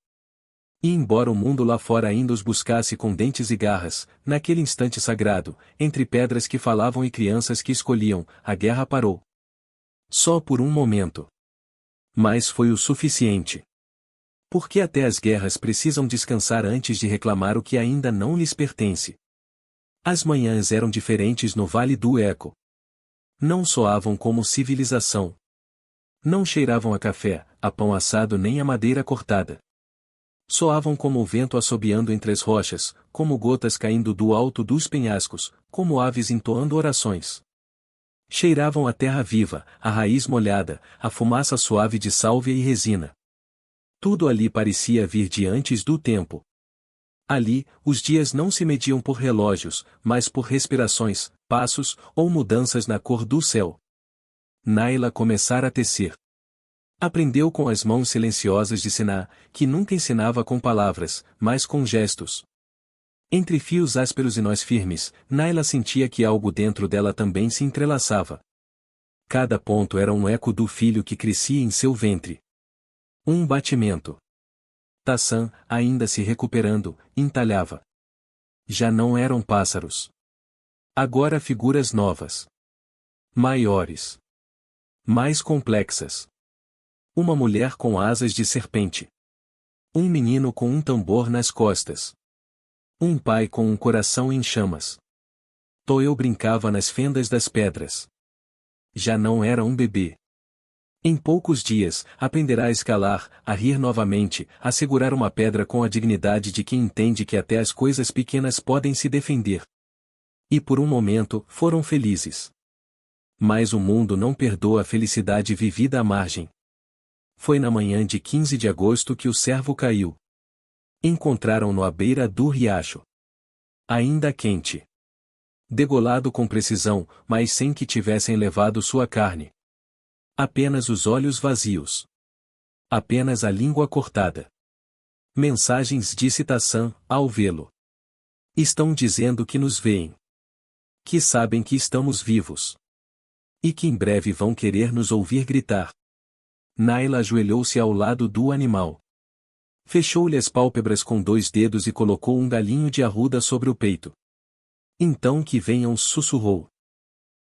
E embora o mundo lá fora ainda os buscasse com dentes e garras, naquele instante sagrado, entre pedras que falavam e crianças que escolhiam, a guerra parou. Só por um momento. Mas foi o suficiente. Porque até as guerras precisam descansar antes de reclamar o que ainda não lhes pertence. As manhãs eram diferentes no Vale do Eco. Não soavam como civilização. Não cheiravam a café, a pão assado nem a madeira cortada. Soavam como o vento assobiando entre as rochas, como gotas caindo do alto dos penhascos, como aves entoando orações. Cheiravam a terra viva, a raiz molhada, a fumaça suave de sálvia e resina. Tudo ali parecia vir de antes do tempo. Ali, os dias não se mediam por relógios, mas por respirações, passos, ou mudanças na cor do céu. Naila começara a tecer. Aprendeu com as mãos silenciosas de Siná, que nunca ensinava com palavras, mas com gestos. Entre fios ásperos e nós firmes, Naila sentia que algo dentro dela também se entrelaçava. Cada ponto era um eco do filho que crescia em seu ventre. Um batimento. Tassan, ainda se recuperando, entalhava. Já não eram pássaros. Agora figuras novas. Maiores. Mais complexas. Uma mulher com asas de serpente. Um menino com um tambor nas costas. Um pai com um coração em chamas. Toyo brincava nas fendas das pedras. Já não era um bebê. Em poucos dias, aprenderá a escalar, a rir novamente, a segurar uma pedra com a dignidade de quem entende que até as coisas pequenas podem se defender. E por um momento, foram felizes. Mas o mundo não perdoa a felicidade vivida à margem. Foi na manhã de 15 de agosto que o cervo caiu. Encontraram-no à beira do riacho. Ainda quente. Degolado com precisão, mas sem que tivessem levado sua carne. Apenas os olhos vazios. Apenas a língua cortada. Mensagens, disse Tassan, ao vê-lo. Estão dizendo que nos veem. Que sabem que estamos vivos. E que em breve vão querer nos ouvir gritar. Naila ajoelhou-se ao lado do animal. Fechou-lhe as pálpebras com 2 dedos e colocou um galinho de arruda sobre o peito. Então que venham, sussurrou.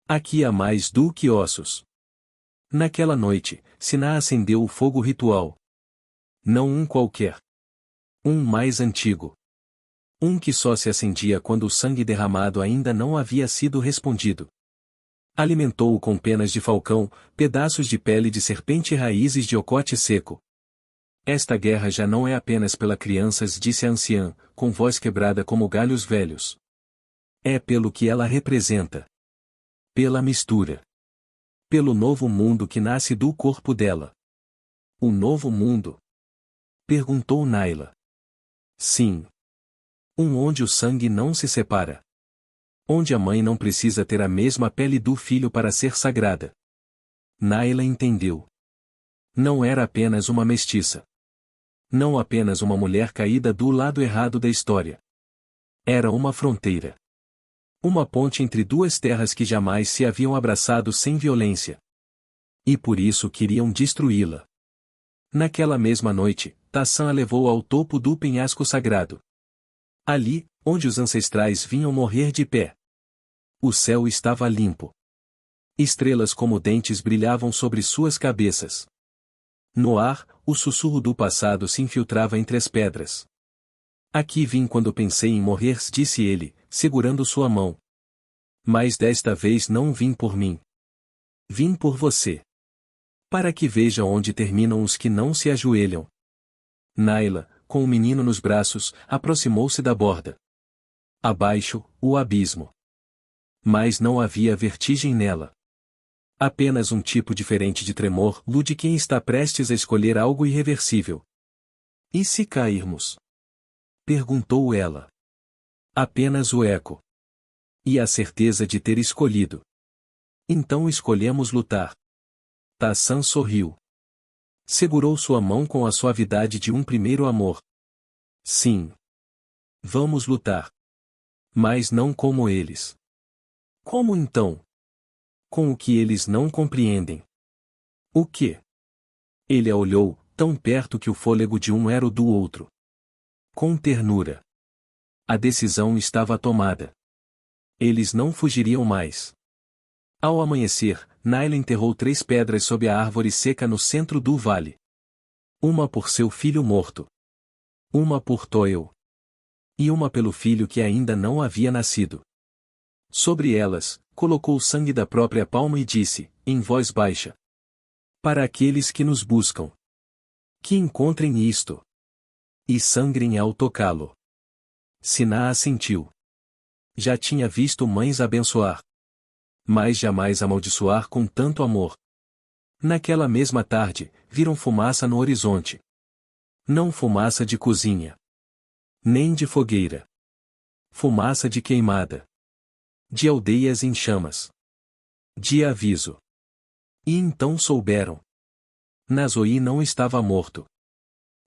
Aqui há mais do que ossos. Naquela noite, Siná acendeu o fogo ritual. Não um qualquer. Um mais antigo. Um que só se acendia quando o sangue derramado ainda não havia sido respondido. Alimentou-o com penas de falcão, pedaços de pele de serpente e raízes de ocote seco. Esta guerra já não é apenas pela crianças, disse a anciã, com voz quebrada como galhos velhos. É pelo que ela representa. Pela mistura. Pelo novo mundo que nasce do corpo dela. O novo mundo. Perguntou Naila. Sim. Onde o sangue não se separa. Onde a mãe não precisa ter a mesma pele do filho para ser sagrada. Naila entendeu. Não era apenas uma mestiça. Não apenas uma mulher caída do lado errado da história. Era uma fronteira. Uma ponte entre duas terras que jamais se haviam abraçado sem violência. E por isso queriam destruí-la. Naquela mesma noite, Tassan a levou ao topo do penhasco sagrado. Ali, onde os ancestrais vinham morrer de pé. O céu estava limpo. Estrelas como dentes brilhavam sobre suas cabeças. No ar, o sussurro do passado se infiltrava entre as pedras. Aqui vim quando pensei em morrer, disse ele, segurando sua mão. Mas desta vez não vim por mim. Vim por você. Para que veja onde terminam os que não se ajoelham. Naila, com o menino nos braços, aproximou-se da borda. Abaixo, o abismo. Mas não havia vertigem nela. Apenas um tipo diferente de tremor, de quem está prestes a escolher algo irreversível. E se cairmos? Perguntou ela. Apenas o eco. E a certeza de ter escolhido. Então escolhemos lutar. Tassan sorriu. Segurou sua mão com a suavidade de um primeiro amor. Sim. Vamos lutar. Mas não como eles. Como então? Com o que eles não compreendem. O quê? Ele a olhou, tão perto que o fôlego de um era o do outro. Com ternura. A decisão estava tomada. Eles não fugiriam mais. Ao amanhecer, Naila enterrou 3 pedras sob a árvore seca no centro do vale. Uma por seu filho morto. Uma por Toel. E uma pelo filho que ainda não havia nascido. Sobre elas, colocou o sangue da própria palma e disse, em voz baixa. Para aqueles que nos buscam. Que encontrem isto. E sangrem ao tocá-lo. Siná assentiu. Já tinha visto mães abençoar. Mas jamais amaldiçoar com tanto amor. Naquela mesma tarde, viram fumaça no horizonte. Não fumaça de cozinha. Nem de fogueira. Fumaça de queimada. De aldeias em chamas. De aviso. E então souberam. Nazoi não estava morto.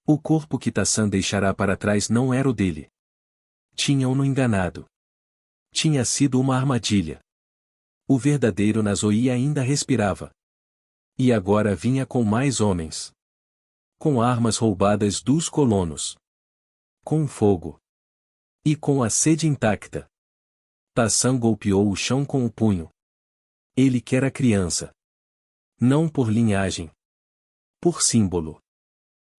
O corpo que Tassan deixará para trás não era o dele. Tinham-no enganado. Tinha sido uma armadilha. O verdadeiro Nazoi ainda respirava. E agora vinha com mais homens. Com armas roubadas dos colonos. Com fogo. E com a sede intacta. Tassan golpeou o chão com o punho. Ele quer a criança. Não por linhagem. Por símbolo.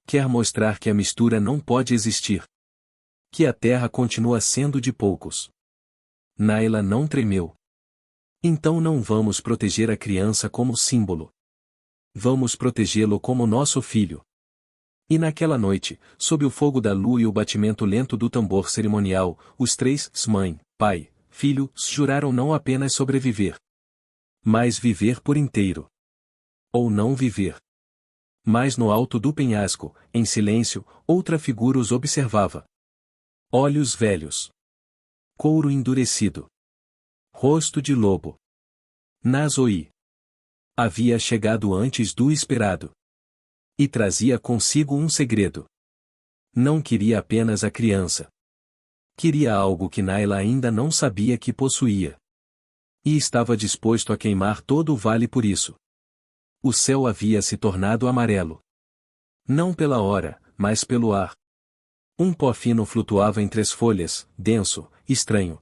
Quer mostrar que a mistura não pode existir. Que a terra continua sendo de poucos. Naila não tremeu. Então não vamos proteger a criança como símbolo. Vamos protegê-lo como nosso filho. E naquela noite, sob o fogo da lua e o batimento lento do tambor cerimonial, os 3, mãe, pai, filho, juraram não apenas sobreviver. Mas viver por inteiro. Ou não viver. Mas no alto do penhasco, em silêncio, outra figura os observava. Olhos velhos. Couro endurecido. Rosto de lobo. Nazoi. Havia chegado antes do esperado. E trazia consigo um segredo. Não queria apenas a criança. Queria algo que Naila ainda não sabia que possuía. E estava disposto a queimar todo o vale por isso. O céu havia se tornado amarelo. Não pela hora, mas pelo ar. Um pó fino flutuava entre as folhas, denso, estranho.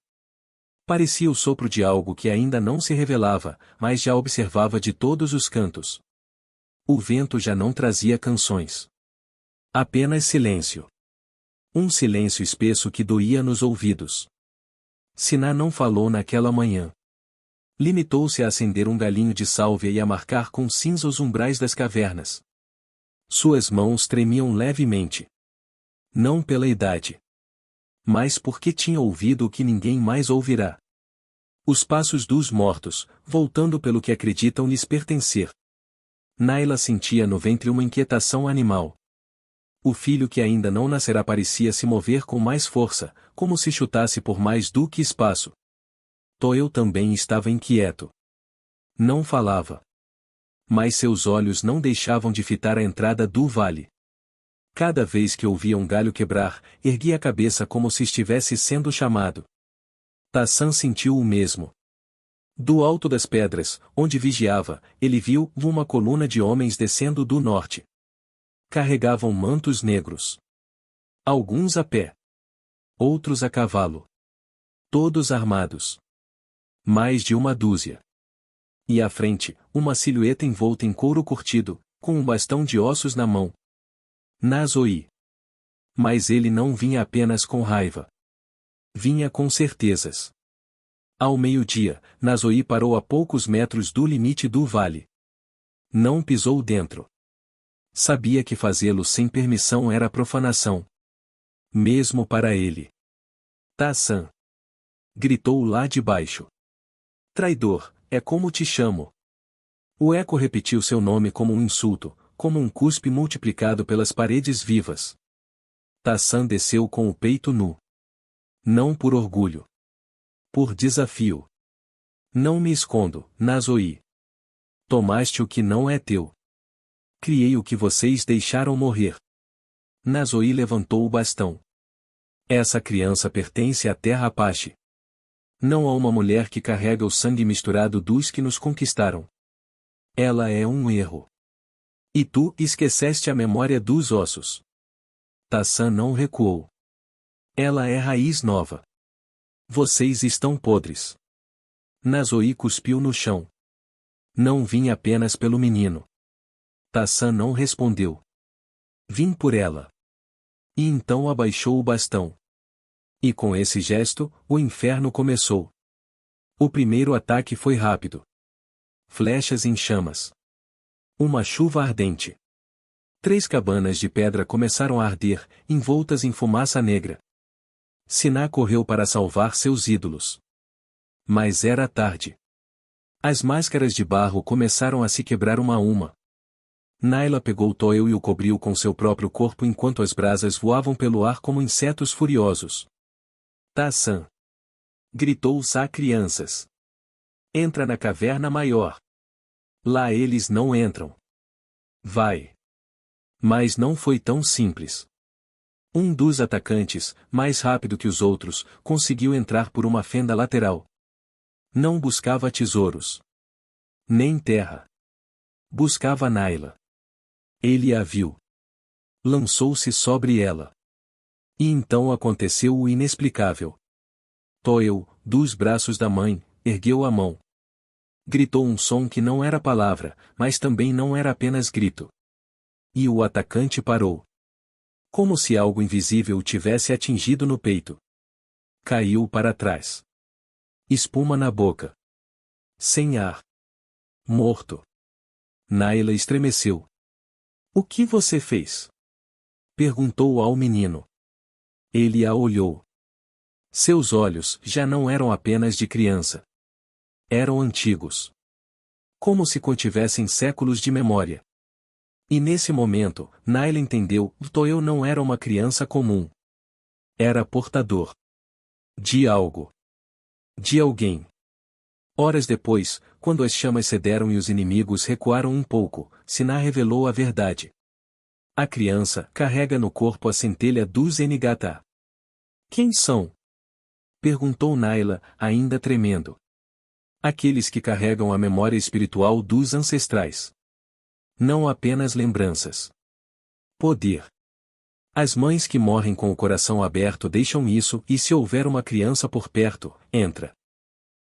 Parecia o sopro de algo que ainda não se revelava, mas já observava de todos os cantos. O vento já não trazia canções. Apenas silêncio. Um silêncio espesso que doía nos ouvidos. Siná não falou naquela manhã. Limitou-se a acender um galinho de sálvia e a marcar com cinza os umbrais das cavernas. Suas mãos tremiam levemente. Não pela idade. Mas porque tinha ouvido o que ninguém mais ouvirá. Os passos dos mortos, voltando pelo que acreditam lhes pertencer. Naila sentia no ventre uma inquietação animal. O filho que ainda não nascerá parecia se mover com mais força, como se chutasse por mais do que espaço. Toel também estava inquieto. Não falava. Mas seus olhos não deixavam de fitar a entrada do vale. Cada vez que ouvia um galho quebrar, erguia a cabeça como se estivesse sendo chamado. Tassan sentiu o mesmo. Do alto das pedras, onde vigiava, ele viu uma coluna de homens descendo do norte. Carregavam mantos negros. Alguns a pé. Outros a cavalo. Todos armados. Mais de uma dúzia. E à frente, uma silhueta envolta em couro curtido, com um bastão de ossos na mão. Nazoi. Mas ele não vinha apenas com raiva. Vinha com certezas. Ao meio-dia, Nazoi parou a poucos metros do limite do vale. Não pisou dentro. Sabia que fazê-lo sem permissão era profanação. Mesmo para ele. Tassan. Gritou lá de baixo. Traidor, é como te chamo. O eco repetiu seu nome como um insulto, como um cuspe multiplicado pelas paredes vivas. Tassan desceu com o peito nu. Não por orgulho. Por desafio. Não me escondo, Nazoi. Tomaste o que não é teu. Criei o que vocês deixaram morrer. Nazoi levantou o bastão. Essa criança pertence à terra Apache. Não há uma mulher que carrega o sangue misturado dos que nos conquistaram. Ela é um erro. E tu esqueceste a memória dos ossos. Tassan não recuou. Ela é raiz nova. Vocês estão podres. Nazoi cuspiu no chão. Não vim apenas pelo menino. Tassan não respondeu. Vim por ela. E então abaixou o bastão. E com esse gesto, o inferno começou. O primeiro ataque foi rápido. Flechas em chamas. Uma chuva ardente. 3 cabanas de pedra começaram a arder, envoltas em fumaça negra. Siná correu para salvar seus ídolos. Mas era tarde. As máscaras de barro começaram a se quebrar uma a uma. Naila pegou Toel e o cobriu com seu próprio corpo enquanto as brasas voavam pelo ar como insetos furiosos. Tassan. Gritou Sá crianças. Entra na caverna maior. Lá eles não entram. Vai. Mas não foi tão simples. Um dos atacantes, mais rápido que os outros, conseguiu entrar por uma fenda lateral. Não buscava tesouros. Nem terra. Buscava Naila. Ele a viu. Lançou-se sobre ela. E então aconteceu o inexplicável. Toel, dos braços da mãe, ergueu a mão. Gritou um som que não era palavra, mas também não era apenas grito. E o atacante parou. Como se algo invisível o tivesse atingido no peito. Caiu para trás. Espuma na boca. Sem ar. Morto. Naila estremeceu. O que você fez? Perguntou ao menino. Ele a olhou. Seus olhos já não eram apenas de criança. Eram antigos. Como se contivessem séculos de memória. E nesse momento, Naila entendeu, Toel não era uma criança comum. Era portador. De algo. De alguém. Horas depois, quando as chamas cederam e os inimigos recuaram um pouco, Siná revelou a verdade. A criança carrega no corpo a centelha dos Ngata. Quem são? Perguntou Naila, ainda tremendo. Aqueles que carregam a memória espiritual dos ancestrais. Não apenas lembranças. Poder. As mães que morrem com o coração aberto deixam isso, e se houver uma criança por perto, entra.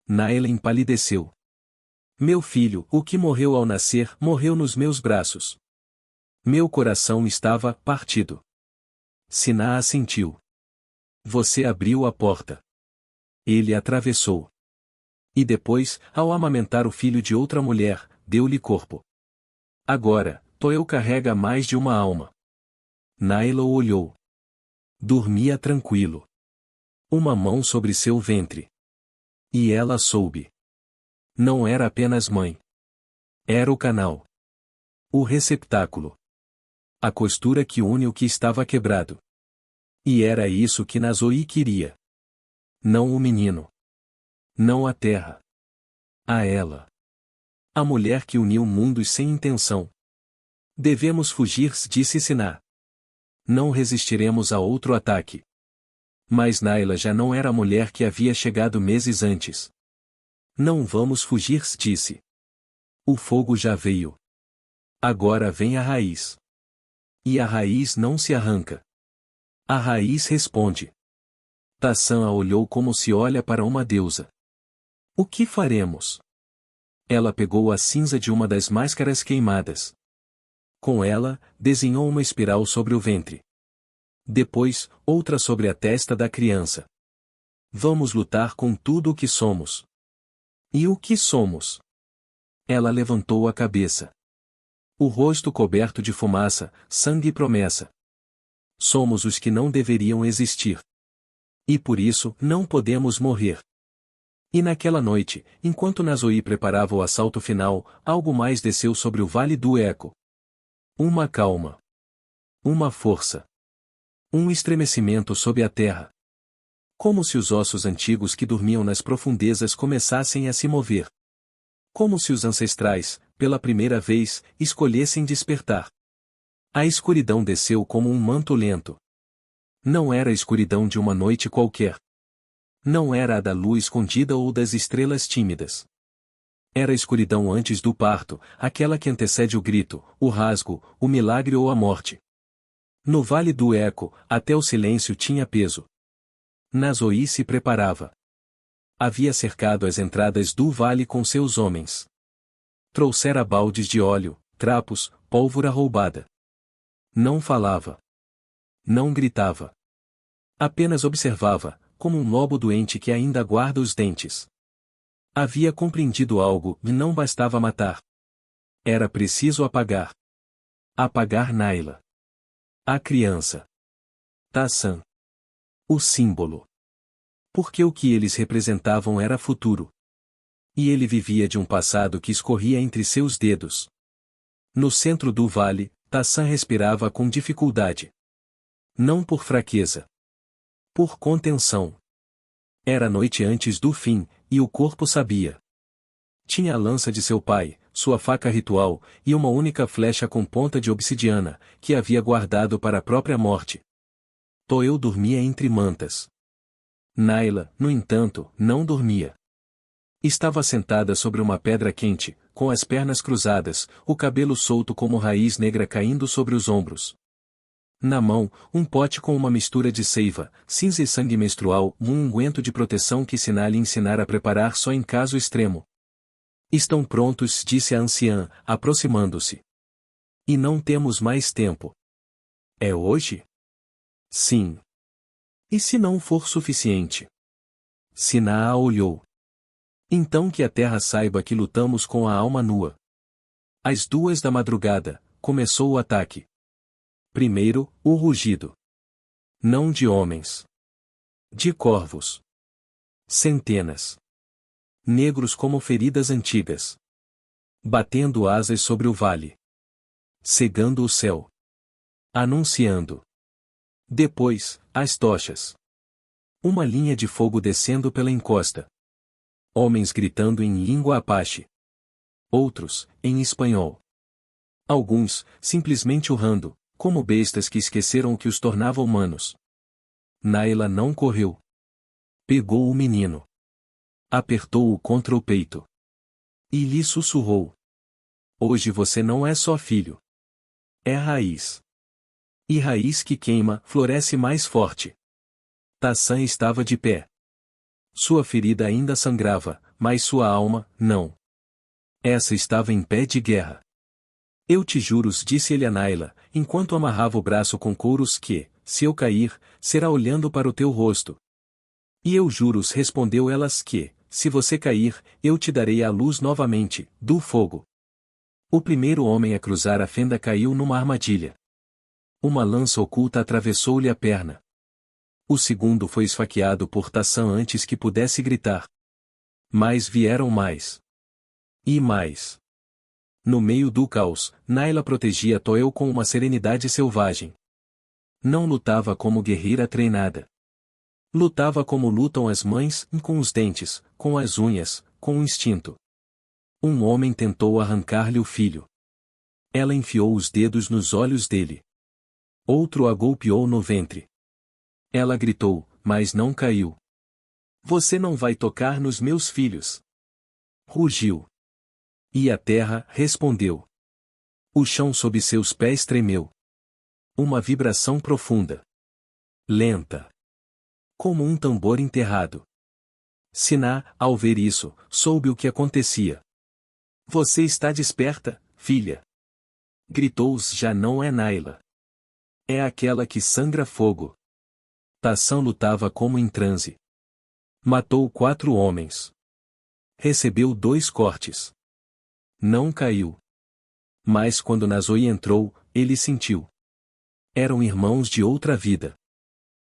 Naila empalideceu. Meu filho, o que morreu ao nascer, morreu nos meus braços. Meu coração estava partido. Siná assentiu. Você abriu a porta. Ele atravessou. E depois, ao amamentar o filho de outra mulher, deu-lhe corpo. Agora, Toel carrega mais de uma alma. Naila o olhou. Dormia tranquilo. Uma mão sobre seu ventre. E ela soube. Não era apenas mãe. Era o canal. O receptáculo. A costura que une o que estava quebrado. E era isso que Nazoi queria. Não o menino. Não a terra. A ela. A mulher que uniu mundos sem intenção. Devemos fugir, disse Siná. Não resistiremos a outro ataque. Mas Naila já não era a mulher que havia chegado meses antes. Não vamos fugir, disse. O fogo já veio. Agora vem a raiz. E a raiz não se arranca. A raiz responde. Tassan a olhou como se olha para uma deusa. O que faremos? Ela pegou a cinza de uma das máscaras queimadas. Com ela, desenhou uma espiral sobre o ventre. Depois, outra sobre a testa da criança. Vamos lutar com tudo o que somos. E o que somos? Ela levantou a cabeça. O rosto coberto de fumaça, sangue e promessa. Somos os que não deveriam existir. E por isso, não podemos morrer. E naquela noite, enquanto Nazoi preparava o assalto final, algo mais desceu sobre o Vale do Eco. Uma calma. Uma força. Um estremecimento sob a terra. Como se os ossos antigos que dormiam nas profundezas começassem a se mover. Como se os ancestrais, pela primeira vez, escolhessem despertar. A escuridão desceu como um manto lento. Não era a escuridão de uma noite qualquer. Não era a da lua escondida ou das estrelas tímidas. Era a escuridão antes do parto, aquela que antecede o grito, o rasgo, o milagre ou a morte. No Vale do Eco, até o silêncio tinha peso. Nazoi se preparava. Havia cercado as entradas do vale com seus homens. Trouxera baldes de óleo, trapos, pólvora roubada. Não falava. Não gritava. Apenas observava, como um lobo doente que ainda guarda os dentes. Havia compreendido algo e não bastava matar. Era preciso apagar. Apagar Naila. A criança. Tassan. O símbolo. Porque o que eles representavam era futuro. E ele vivia de um passado que escorria entre seus dedos. No centro do vale, Tassan respirava com dificuldade. Não por fraqueza. Por contenção. Era noite antes do fim, e o corpo sabia. Tinha a lança de seu pai, sua faca ritual, e uma única flecha com ponta de obsidiana, que havia guardado para a própria morte. Toeu dormia entre mantas. Naila, no entanto, não dormia. Estava sentada sobre uma pedra quente, com as pernas cruzadas, o cabelo solto como raiz negra caindo sobre os ombros. Na mão, um pote com uma mistura de seiva, cinza e sangue menstrual, um unguento de proteção que Siná lhe ensinara a preparar só em caso extremo. Estão prontos, disse a anciã, aproximando-se. E não temos mais tempo. É hoje? Sim. E se não for suficiente? Siná a olhou. Então que a terra saiba que lutamos com a alma nua. Às 2 da madrugada, começou o ataque. Primeiro, o rugido. Não de homens. De corvos. Centenas. Negros como feridas antigas. Batendo asas sobre o vale. Cegando o céu. Anunciando. Depois, as tochas. Uma linha de fogo descendo pela encosta. Homens gritando em língua apache. Outros, em espanhol. Alguns, simplesmente urrando, como bestas que esqueceram o que os tornava humanos. Naila não correu. Pegou o menino. Apertou-o contra o peito. E lhe sussurrou. Hoje você não é só filho. É raiz. E raiz que queima, floresce mais forte. Tassan estava de pé. Sua ferida ainda sangrava, mas sua alma, não. Essa estava em pé de guerra. Eu te juro, disse ele a Naila, enquanto amarrava o braço com couros que, se eu cair, será olhando para o teu rosto. E eu juro, respondeu elas que, se você cair, eu te darei a luz novamente, do fogo. O primeiro homem a cruzar a fenda caiu numa armadilha. Uma lança oculta atravessou-lhe a perna. O segundo foi esfaqueado por Tassan antes que pudesse gritar. Mas vieram mais. E mais. No meio do caos, Naila protegia Toel com uma serenidade selvagem. Não lutava como guerreira treinada. Lutava como lutam as mães, com os dentes, com as unhas, com o instinto. Um homem tentou arrancar-lhe o filho. Ela enfiou os dedos nos olhos dele. Outro a golpeou no ventre. Ela gritou, mas não caiu. Você não vai tocar nos meus filhos. Rugiu. E a terra respondeu. O chão sob seus pés tremeu. Uma vibração profunda. Lenta. Como um tambor enterrado. Siná, ao ver isso, soube o que acontecia. Você está desperta, filha. Gritou. Já não é Naila. É aquela que sangra fogo. Tassã lutava como em transe. Matou 4 homens. Recebeu 2 cortes. Não caiu. Mas quando Nazoi entrou, ele sentiu. Eram irmãos de outra vida.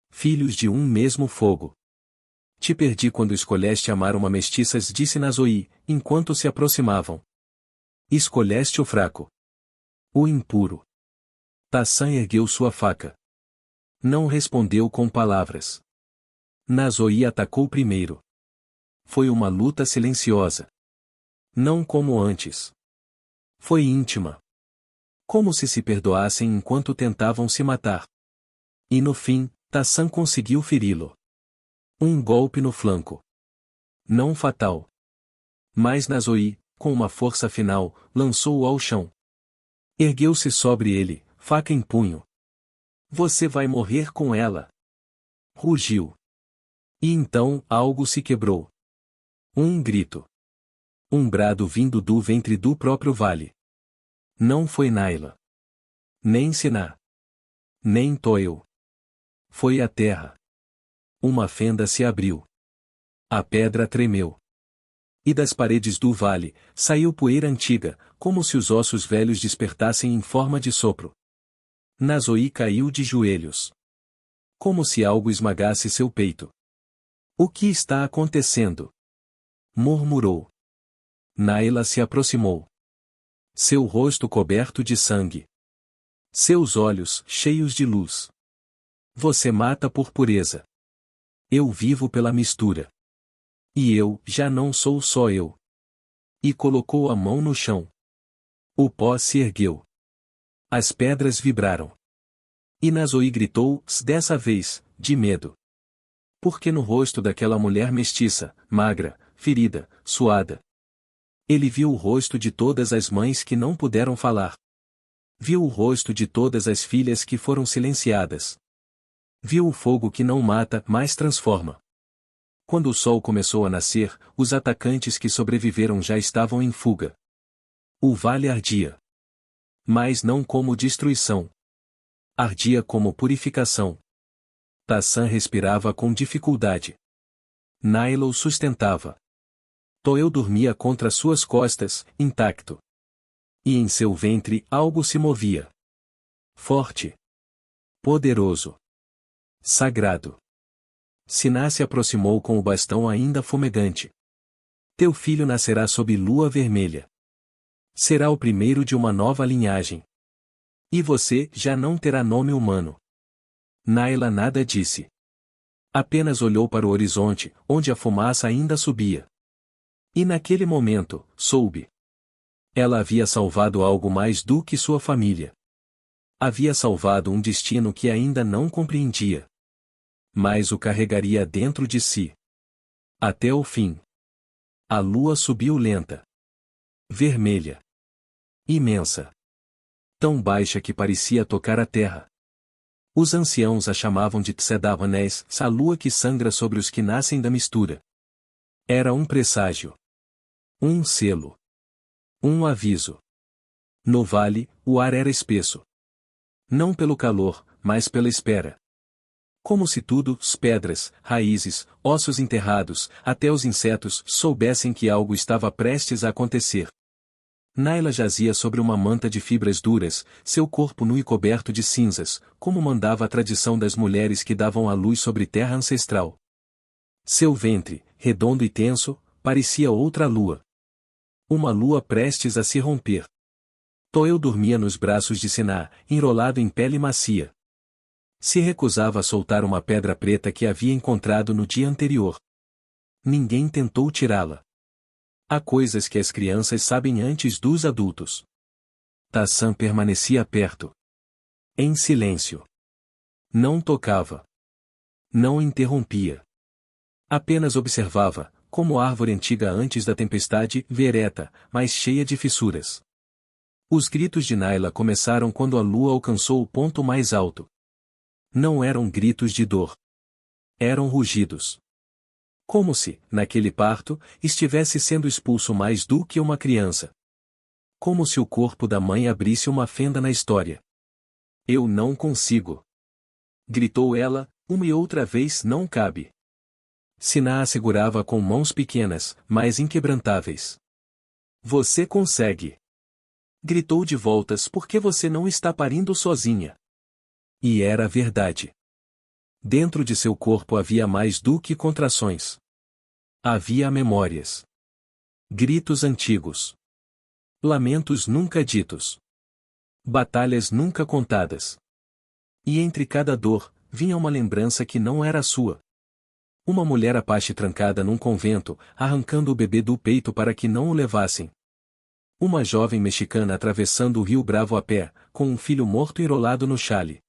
Filhos de um mesmo fogo. Te perdi quando escolheste amar uma mestiça, disse Nazoi, enquanto se aproximavam. Escolheste o fraco. O impuro. Tassã ergueu sua faca. Não respondeu com palavras. Nazoi atacou primeiro. Foi uma luta silenciosa. Não como antes. Foi íntima. Como se perdoassem enquanto tentavam se matar. E no fim, Tassã conseguiu feri-lo. Um golpe no flanco. Não fatal. Mas Nazoi, com uma força final, lançou-o ao chão. Ergueu-se sobre ele, faca em punho. Você vai morrer com ela. Rugiu. E então, algo se quebrou. Um grito. Um brado vindo do ventre do próprio vale. Não foi Naila. Nem Siná. Nem Toel. Foi a terra. Uma fenda se abriu. A pedra tremeu. E das paredes do vale, saiu poeira antiga, como se os ossos velhos despertassem em forma de sopro. Nazoi caiu de joelhos. Como se algo esmagasse seu peito. O que está acontecendo? Murmurou. Naila se aproximou. Seu rosto coberto de sangue. Seus olhos cheios de luz. Você mata por pureza. Eu vivo pela mistura. E eu já não sou só eu. E colocou a mão no chão. O pó se ergueu. As pedras vibraram. E Nazoi gritou, dessa vez, de medo. Porque no rosto daquela mulher mestiça, magra, ferida, suada. Ele viu o rosto de todas as mães que não puderam falar. Viu o rosto de todas as filhas que foram silenciadas. Viu o fogo que não mata, mas transforma. Quando o sol começou a nascer, os atacantes que sobreviveram já estavam em fuga. O vale ardia. Mas não como destruição. Ardia como purificação. Tassã respirava com dificuldade. Naila o sustentava. Toel dormia contra suas costas, intacto. E em seu ventre algo se movia. Forte. Poderoso. Sagrado. Siná se aproximou com o bastão ainda fumegante. Teu filho nascerá sob lua vermelha. Será o primeiro de uma nova linhagem. E você já não terá nome humano. Naila nada disse. Apenas olhou para o horizonte, onde a fumaça ainda subia. E naquele momento, soube. Ela havia salvado algo mais do que sua família. Havia salvado um destino que ainda não compreendia. Mas o carregaria dentro de si. Até o fim. A lua subiu lenta. Vermelha. Imensa. Tão baixa que parecia tocar a terra. Os anciãos a chamavam de Tsedavanés, a lua que sangra sobre os que nascem da mistura. Era um presságio. Um selo. Um aviso. No vale, o ar era espesso. Não pelo calor, mas pela espera. Como se tudo, pedras, raízes, ossos enterrados, até os insetos, soubessem que algo estava prestes a acontecer. Naila jazia sobre uma manta de fibras duras, seu corpo nu e coberto de cinzas, como mandava a tradição das mulheres que davam à luz sobre terra ancestral. Seu ventre, redondo e tenso, parecia outra lua. Uma lua prestes a se romper. Toel dormia nos braços de Siná, enrolado em pele macia. Se recusava a soltar uma pedra preta que havia encontrado no dia anterior. Ninguém tentou tirá-la. Há coisas que as crianças sabem antes dos adultos. Tassan permanecia perto. Em silêncio. Não tocava. Não interrompia. Apenas observava, como árvore antiga antes da tempestade, ereta, mas cheia de fissuras. Os gritos de Naila começaram quando a lua alcançou o ponto mais alto. Não eram gritos de dor. Eram rugidos. Como se, naquele parto, estivesse sendo expulso mais do que uma criança. Como se o corpo da mãe abrisse uma fenda na história. Eu não consigo. Gritou ela, uma e outra vez não cabe. Siná a segurava com mãos pequenas, mas inquebrantáveis. Você consegue. Gritou de voltas porque você não está parindo sozinha. E era verdade. Dentro de seu corpo havia mais do que contrações. Havia memórias. Gritos antigos. Lamentos nunca ditos. Batalhas nunca contadas. E entre cada dor, vinha uma lembrança que não era sua. Uma mulher Apache trancada num convento, arrancando o bebê do peito para que não o levassem. Uma jovem mexicana atravessando o Rio Bravo a pé, com um filho morto enrolado no chale.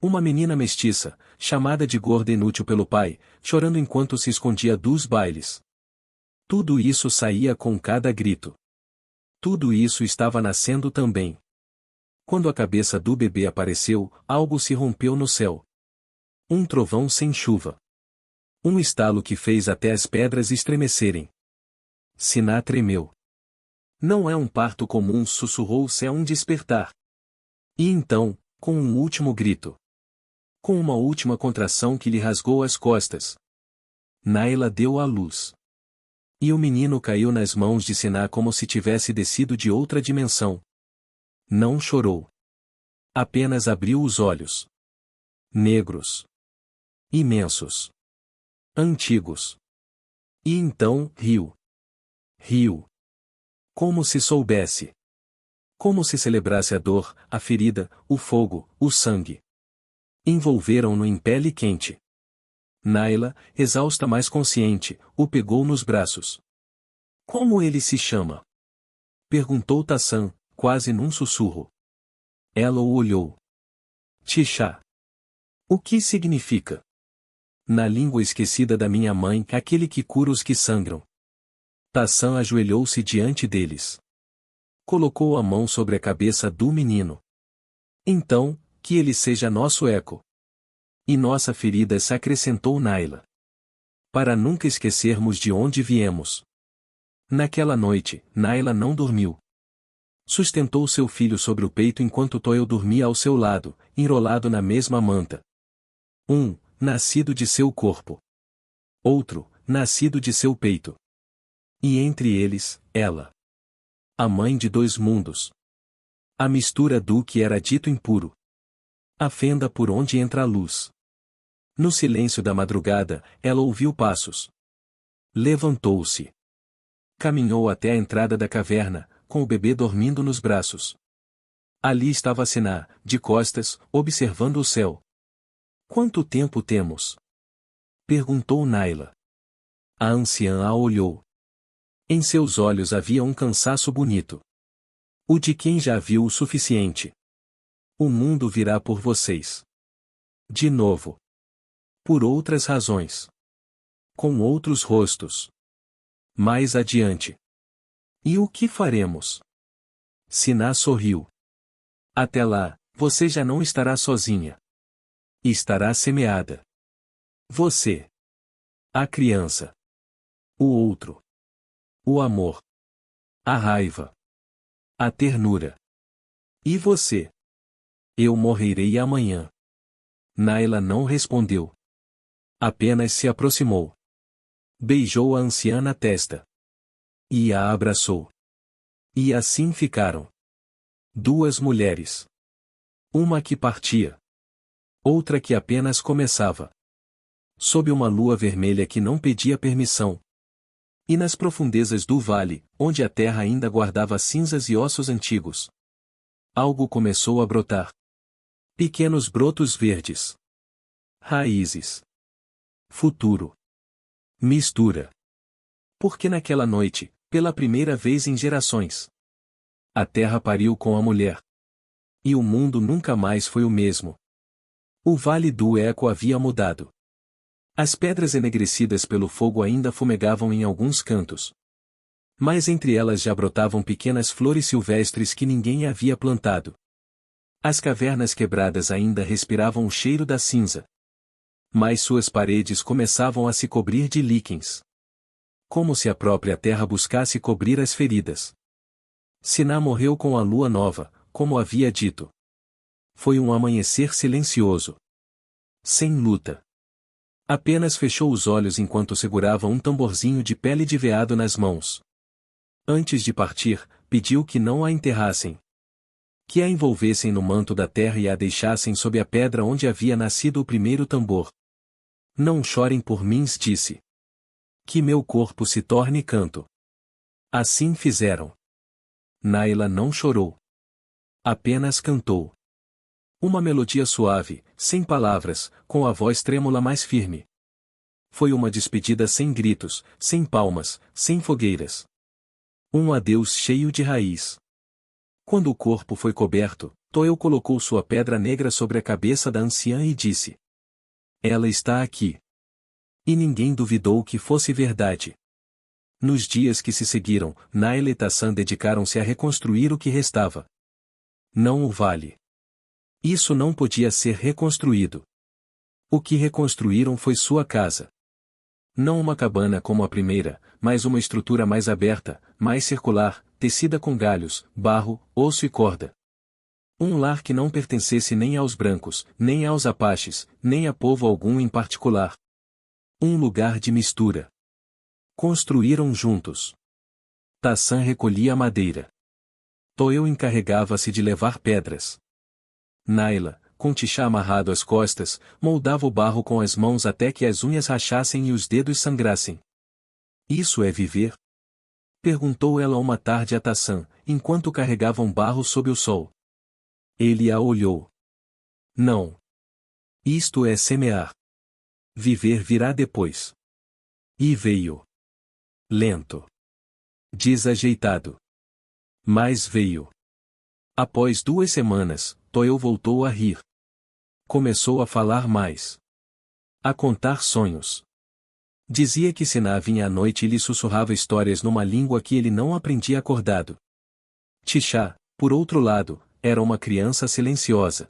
Uma menina mestiça, chamada de gorda inútil pelo pai, chorando enquanto se escondia dos bailes. Tudo isso saía com cada grito. Tudo isso estava nascendo também. Quando a cabeça do bebê apareceu, algo se rompeu no céu. Um trovão sem chuva. Um estalo que fez até as pedras estremecerem. Siná tremeu. Não é um parto comum, sussurrou-se a um despertar. E então, com um último grito. Com uma última contração que lhe rasgou as costas. Naila deu à luz. E o menino caiu nas mãos de Siná como se tivesse descido de outra dimensão. Não chorou. Apenas abriu os olhos. Negros. Imensos. Antigos. E então, riu. Riu. Como se soubesse. Como se celebrasse a dor, a ferida, o fogo, o sangue. Envolveram-no em pele quente. Naila, exausta mas consciente, o pegou nos braços. Como ele se chama? Perguntou Tassan, quase num sussurro. Ela o olhou. Tixá. O que significa? Na língua esquecida da minha mãe, aquele que cura os que sangram. Tassan ajoelhou-se diante deles. Colocou a mão sobre a cabeça do menino. Então, que ele seja nosso eco. E nossa ferida, se acrescentou Naila. Para nunca esquecermos de onde viemos. Naquela noite, Naila não dormiu. Sustentou seu filho sobre o peito enquanto Toel dormia ao seu lado, enrolado na mesma manta. Um, nascido de seu corpo. Outro, nascido de seu peito. E entre eles, ela. A mãe de dois mundos. A mistura do que era dito impuro. A fenda por onde entra a luz. No silêncio da madrugada, ela ouviu passos. Levantou-se. Caminhou até a entrada da caverna, com o bebê dormindo nos braços. Ali estava Siná, de costas, observando o céu. Quanto tempo temos? Perguntou Naila. A anciã a olhou. Em seus olhos havia um cansaço bonito. O de quem já viu o suficiente. O mundo virá por vocês. De novo. Por outras razões. Com outros rostos. Mais adiante. E o que faremos? Siná sorriu. Até lá, você já não estará sozinha. Estará semeada. Você. A criança. O outro. O amor. A raiva. A ternura. E você? Eu morrerei amanhã. Naila não respondeu. Apenas se aproximou. Beijou a anciã na testa. E a abraçou. E assim ficaram. Duas mulheres. Uma que partia. Outra que apenas começava. Sob uma lua vermelha que não pedia permissão. E nas profundezas do vale, onde a terra ainda guardava cinzas e ossos antigos, algo começou a brotar. Pequenos brotos verdes. Raízes. Futuro. Mistura. Porque naquela noite, pela primeira vez em gerações, a terra pariu com a mulher. E o mundo nunca mais foi o mesmo. O vale do Eco havia mudado. As pedras enegrecidas pelo fogo ainda fumegavam em alguns cantos. Mas entre elas já brotavam pequenas flores silvestres que ninguém havia plantado. As cavernas quebradas ainda respiravam o cheiro da cinza. Mas suas paredes começavam a se cobrir de líquens. Como se a própria terra buscasse cobrir as feridas. Siná morreu com a lua nova, como havia dito. Foi um amanhecer silencioso. Sem luta. Apenas fechou os olhos enquanto segurava um tamborzinho de pele de veado nas mãos. Antes de partir, pediu que não a enterrassem. Que a envolvessem no manto da terra e a deixassem sob a pedra onde havia nascido o primeiro tambor. Não chorem por mim, disse. Que meu corpo se torne canto. Assim fizeram. Naila não chorou. Apenas cantou. Uma melodia suave, sem palavras, com a voz trêmula mais firme. Foi uma despedida sem gritos, sem palmas, sem fogueiras. Um adeus cheio de raiz. Quando o corpo foi coberto, Toel colocou sua pedra negra sobre a cabeça da anciã e disse: Ela está aqui. E ninguém duvidou que fosse verdade. Nos dias que se seguiram, Naila e Tassan dedicaram-se a reconstruir o que restava. Não o vale. Isso não podia ser reconstruído. O que reconstruíram foi sua casa. Não uma cabana como a primeira, mas uma estrutura mais aberta, mais circular, tecida com galhos, barro, osso e corda. Um lar que não pertencesse nem aos brancos, nem aos apaches, nem a povo algum em particular. Um lugar de mistura. Construíram juntos. Tassan recolhia a madeira. Toel encarregava-se de levar pedras. Naila, com Tixá amarrado às costas, moldava o barro com as mãos até que as unhas rachassem e os dedos sangrassem. Isso é viver? Perguntou ela uma tarde a Tassan, enquanto carregavam barro sob o sol. Ele a olhou. Não. Isto é semear. Viver virá depois. E veio. Lento. Desajeitado. Mas veio. Após 2 semanas, Toel voltou a rir. Começou a falar mais. A contar sonhos. Dizia que Siná vinha à noite e lhe sussurrava histórias numa língua que ele não aprendia acordado. Tixá, por outro lado, era uma criança silenciosa.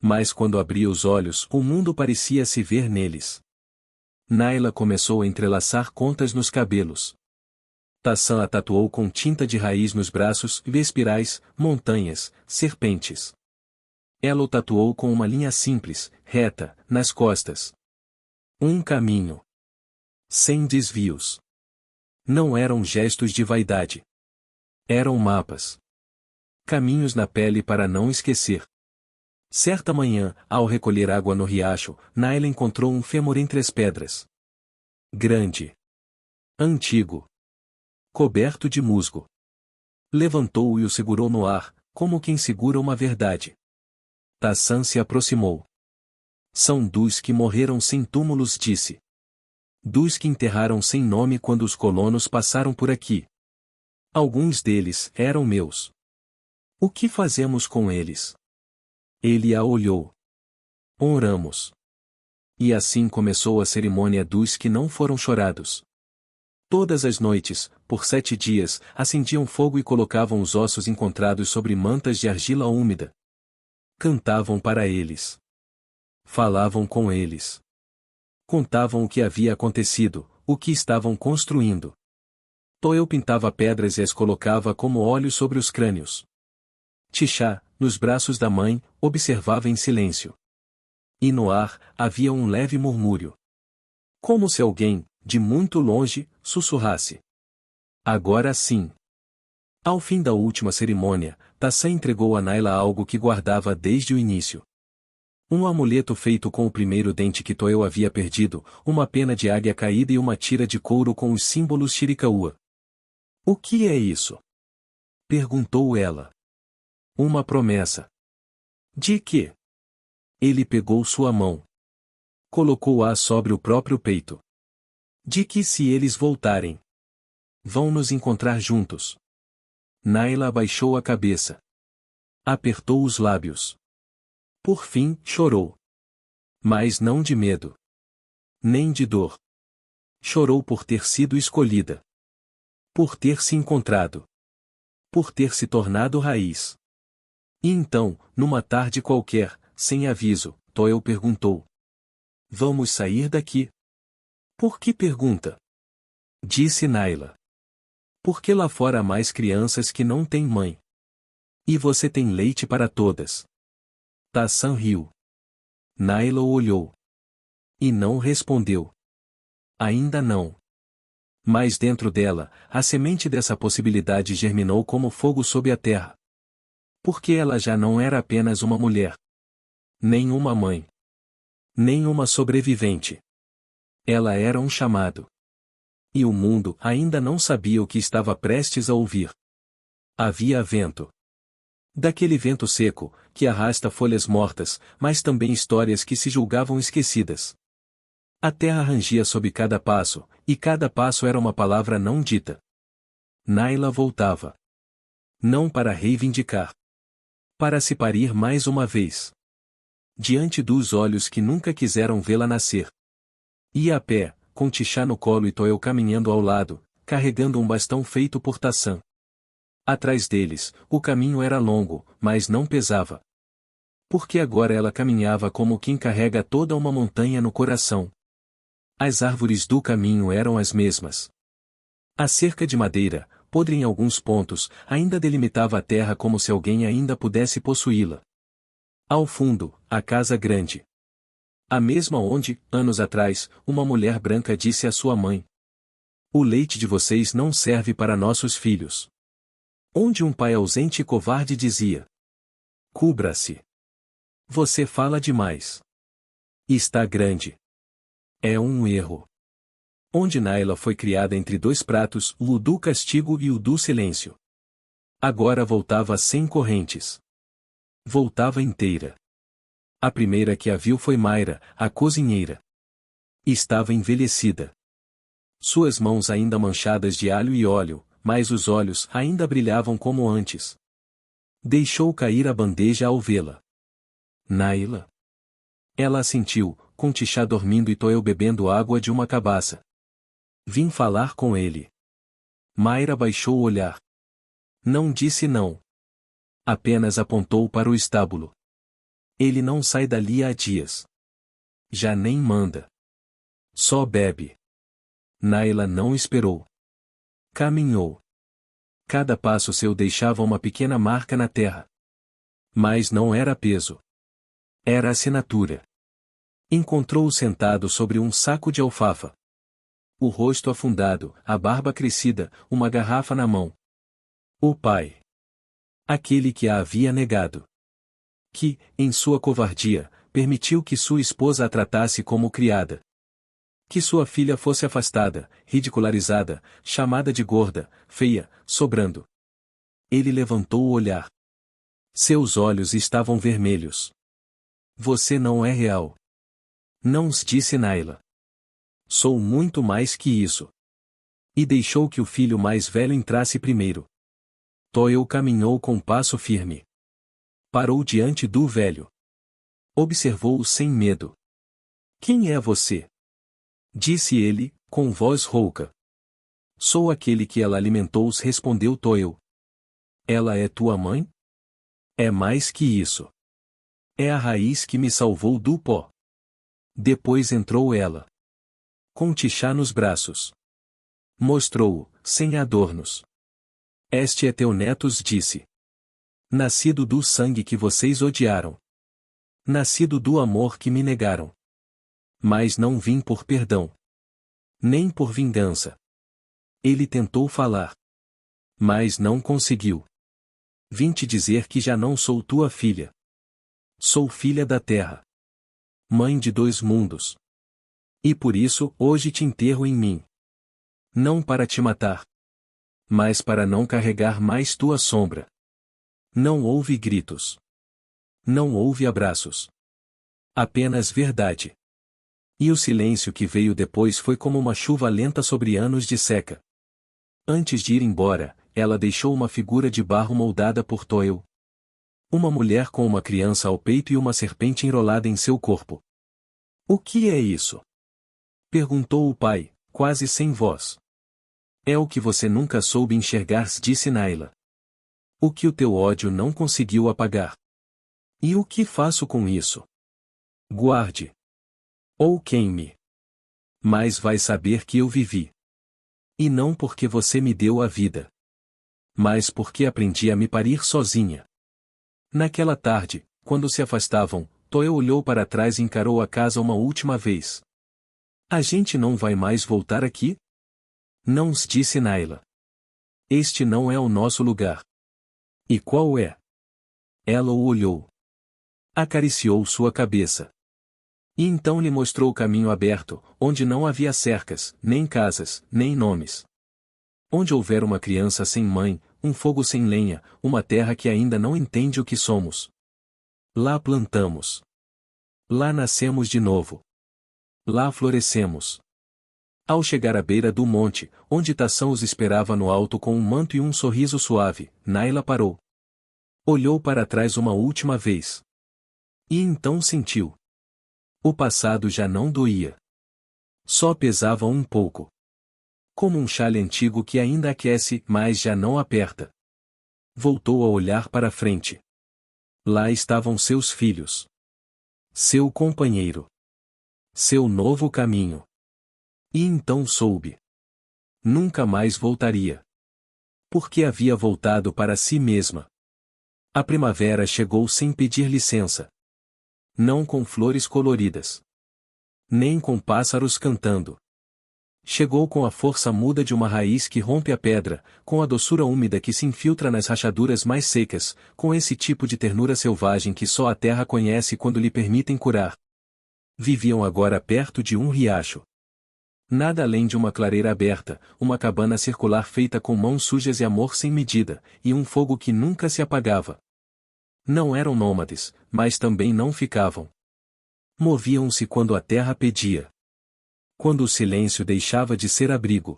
Mas quando abria os olhos, o mundo parecia se ver neles. Naila começou a entrelaçar contas nos cabelos. Tassan a tatuou com tinta de raiz nos braços, espirais, montanhas, serpentes. Ela o tatuou com uma linha simples, reta, nas costas. Um caminho. Sem desvios. Não eram gestos de vaidade. Eram mapas. Caminhos na pele para não esquecer. Certa manhã, ao recolher água no riacho, Naila encontrou um fêmur entre as pedras. Grande. Antigo. Coberto de musgo. Levantou-o e o segurou no ar, como quem segura uma verdade. Tassan se aproximou. São dos que morreram sem túmulos, disse. Dos que enterraram sem nome quando os colonos passaram por aqui. Alguns deles eram meus. O que fazemos com eles? Ele a olhou. Oramos. E assim começou a cerimônia dos que não foram chorados. Todas as noites, por 7 dias, acendiam fogo e colocavam os ossos encontrados sobre mantas de argila úmida. Cantavam para eles. Falavam com eles. Contavam o que havia acontecido, o que estavam construindo. Toel pintava pedras e as colocava como óleo sobre os crânios. Tixá, nos braços da mãe, observava em silêncio. E no ar, havia um leve murmúrio. Como se alguém, de muito longe, sussurrasse. Agora sim. Ao fim da última cerimônia, Tassan entregou a Naila algo que guardava desde o início. Um amuleto feito com o primeiro dente que Toel havia perdido, uma pena de águia caída e uma tira de couro com os símbolos Chiricaua. O que é isso? Perguntou ela. Uma promessa. De que? Ele pegou sua mão. Colocou-a sobre o próprio peito. De que se eles voltarem, vão nos encontrar juntos. Naila abaixou a cabeça. Apertou os lábios. Por fim, chorou. Mas não de medo. Nem de dor. Chorou por ter sido escolhida. Por ter se encontrado. Por ter se tornado raiz. E então, numa tarde qualquer, sem aviso, Toel perguntou: Vamos sair daqui? Por que pergunta? Disse Naila. Porque lá fora há mais crianças que não têm mãe. E você tem leite para todas. Tassan riu. Naila o olhou. E não respondeu. Ainda não. Mas dentro dela, a semente dessa possibilidade germinou como fogo sob a terra. Porque ela já não era apenas uma mulher. Nem uma mãe. Nem uma sobrevivente. Ela era um chamado. E o mundo ainda não sabia o que estava prestes a ouvir. Havia vento. Daquele vento seco, que arrasta folhas mortas, mas também histórias que se julgavam esquecidas. A terra rangia sob cada passo, e cada passo era uma palavra não dita. Naila voltava. Não para reivindicar. Para se parir mais uma vez. Diante dos olhos que nunca quiseram vê-la nascer. Ia a pé, com Tixá no colo e Toel caminhando ao lado, carregando um bastão feito por Tassan. Atrás deles, o caminho era longo, mas não pesava. Porque agora ela caminhava como quem carrega toda uma montanha no coração. As árvores do caminho eram as mesmas. A cerca de madeira, podre em alguns pontos, ainda delimitava a terra como se alguém ainda pudesse possuí-la. Ao fundo, a casa grande. A mesma onde, anos atrás, uma mulher branca disse à sua mãe: O leite de vocês não serve para nossos filhos. Onde um pai ausente e covarde dizia: Cubra-se. Você fala demais. Está grande. É um erro. Onde Naila foi criada entre dois pratos, o do castigo e o do silêncio. Agora voltava sem correntes. Voltava inteira. A primeira que a viu foi Mayra, a cozinheira. Estava envelhecida. Suas mãos ainda manchadas de alho e óleo, mas os olhos ainda brilhavam como antes. Deixou cair a bandeja ao vê-la. Naila? Ela assentiu, com Tixá dormindo e Toel bebendo água de uma cabaça. Vim falar com ele. Mayra baixou o olhar. Não disse não. Apenas apontou para o estábulo. Ele não sai dali há dias. Já nem manda. Só bebe. Naila não esperou. Caminhou. Cada passo seu deixava uma pequena marca na terra. Mas não era peso. Era assinatura. Encontrou-o sentado sobre um saco de alfafa. O rosto afundado, a barba crescida, uma garrafa na mão. O pai. Aquele que a havia negado. Que, em sua covardia, permitiu que sua esposa a tratasse como criada. Que sua filha fosse afastada, ridicularizada, chamada de gorda, feia, sobrando. Ele levantou o olhar. Seus olhos estavam vermelhos. Você não é real. Não disse Naila. Sou muito mais que isso. E deixou que o filho mais velho entrasse primeiro. Toel caminhou com passo firme. Parou diante do velho. Observou-o sem medo. Quem é você? Disse ele, com voz rouca. Sou aquele que ela alimentou, respondeu Toel. Ela é tua mãe? É mais que isso. É a raiz que me salvou do pó. Depois entrou ela. Com Tixá nos braços. Mostrou-o, sem adornos. Este é teu neto, disse. Nascido do sangue que vocês odiaram. Nascido do amor que me negaram. Mas não vim por perdão. Nem por vingança. Ele tentou falar. Mas não conseguiu. Vim te dizer que já não sou tua filha. Sou filha da terra. Mãe de dois mundos. E por isso, hoje te enterro em mim. Não para te matar. Mas para não carregar mais tua sombra. Não houve gritos. Não houve abraços. Apenas verdade. E o silêncio que veio depois foi como uma chuva lenta sobre anos de seca. Antes de ir embora, ela deixou uma figura de barro moldada por Toel. Uma mulher com uma criança ao peito e uma serpente enrolada em seu corpo. O que é isso? Perguntou o pai, quase sem voz. É o que você nunca soube enxergar, disse Naila. O que o teu ódio não conseguiu apagar. E o que faço com isso? Guarde. Ou queime. Mas vai saber que eu vivi. E não porque você me deu a vida. Mas porque aprendi a me parir sozinha. Naquela tarde, quando se afastavam, Toel olhou para trás e encarou a casa uma última vez. A gente não vai mais voltar aqui? Não, disse Naila. Este não é o nosso lugar. E qual é? Ela o olhou. Acariciou sua cabeça. E então lhe mostrou o caminho aberto, onde não havia cercas, nem casas, nem nomes. Onde houver uma criança sem mãe, um fogo sem lenha, uma terra que ainda não entende o que somos. Lá plantamos. Lá nascemos de novo. Lá florescemos. Ao chegar à beira do monte, onde Tassão os esperava no alto com um manto e um sorriso suave, Naila parou. Olhou para trás uma última vez. E então sentiu. O passado já não doía. Só pesava um pouco. Como um chale antigo que ainda aquece, mas já não aperta. Voltou a olhar para frente. Lá estavam seus filhos. Seu companheiro. Seu novo caminho. E então soube. Nunca mais voltaria. Porque havia voltado para si mesma. A primavera chegou sem pedir licença. Não com flores coloridas. Nem com pássaros cantando. Chegou com a força muda de uma raiz que rompe a pedra, com a doçura úmida que se infiltra nas rachaduras mais secas, com esse tipo de ternura selvagem que só a terra conhece quando lhe permitem curar. Viviam agora perto de um riacho. Nada além de uma clareira aberta, uma cabana circular feita com mãos sujas e amor sem medida, e um fogo que nunca se apagava. Não eram nômades, mas também não ficavam. Moviam-se quando a terra pedia. Quando o silêncio deixava de ser abrigo.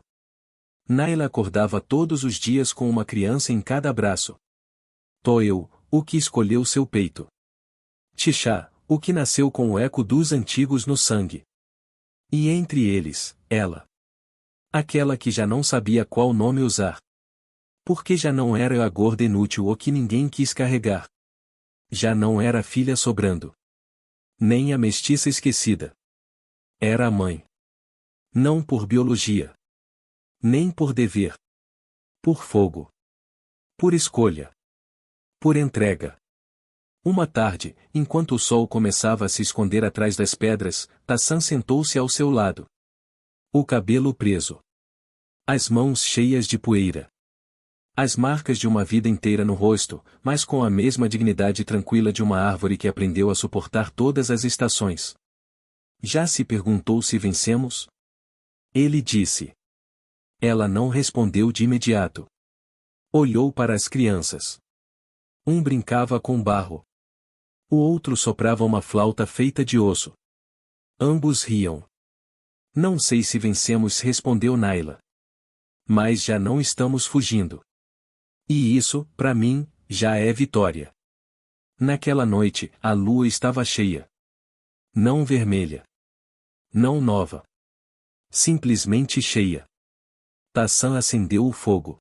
Naila acordava todos os dias com uma criança em cada braço. Toel, o que escolheu seu peito. Tixá, o que nasceu com o eco dos antigos no sangue. E entre eles, ela. Aquela que já não sabia qual nome usar. Porque já não era a gorda inútil o que ninguém quis carregar. Já não era a filha sobrando. Nem a mestiça esquecida. Era a mãe. Não por biologia. Nem por dever. Por fogo. Por escolha. Por entrega. Uma tarde, enquanto o sol começava a se esconder atrás das pedras, Tassan sentou-se ao seu lado. O cabelo preso. As mãos cheias de poeira. As marcas de uma vida inteira no rosto, mas com a mesma dignidade tranquila de uma árvore que aprendeu a suportar todas as estações. Já se perguntou se vencemos? Ele disse. Ela não respondeu de imediato. Olhou para as crianças. Um brincava com barro. O outro soprava uma flauta feita de osso. Ambos riam. Não sei se vencemos, respondeu Naila. Mas já não estamos fugindo. E isso, para mim, já é vitória. Naquela noite, a lua estava cheia. Não vermelha. Não nova. Simplesmente cheia. Tassan acendeu o fogo.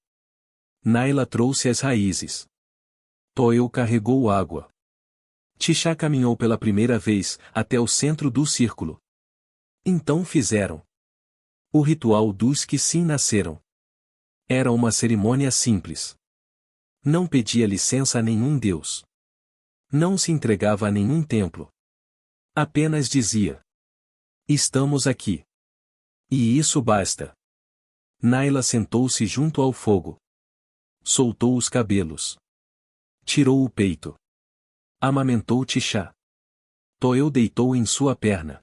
Naila trouxe as raízes. Toel carregou água. Tixá caminhou pela primeira vez, até o centro do círculo. Então fizeram o ritual dos que sim nasceram. Era uma cerimônia simples. Não pedia licença a nenhum deus. Não se entregava a nenhum templo. Apenas dizia: estamos aqui. E isso basta. Naila sentou-se junto ao fogo. Soltou os cabelos. Tirou o peito. Amamentou Tixá. Toel deitou em sua perna.